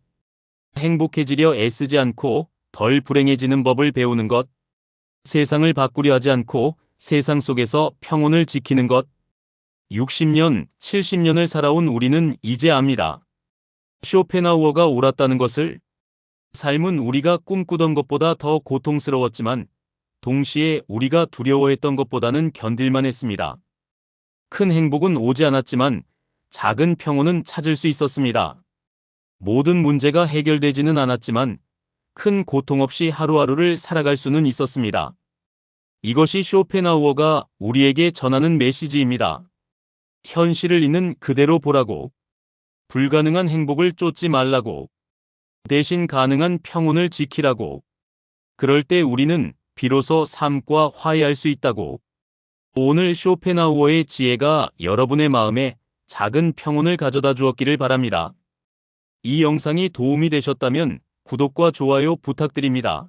행복해지려 애쓰지 않고 덜 불행해지는 법을 배우는 것. 세상을 바꾸려 하지 않고 세상 속에서 평온을 지키는 것. 60년, 70년을 살아온 우리는 이제 압니다. 쇼펜하우어가 옳았다는 것을. 삶은 우리가 꿈꾸던 것보다 더 고통스러웠지만 동시에 우리가 두려워했던 것보다는 견딜만 했습니다. 큰 행복은 오지 않았지만 작은 평온은 찾을 수 있었습니다. 모든 문제가 해결되지는 않았지만 큰 고통 없이 하루하루를 살아갈 수는 있었습니다. 이것이 쇼펜하우어가 우리에게 전하는 메시지입니다. 현실을 있는 그대로 보라고. 불가능한 행복을 쫓지 말라고. 대신 가능한 평온을 지키라고. 그럴 때 우리는 비로소 삶과 화해할 수 있다고. 오늘 쇼펜하우어의 지혜가 여러분의 마음에 작은 평온을 가져다 주었기를 바랍니다. 이 영상이 도움이 되셨다면 구독과 좋아요 부탁드립니다.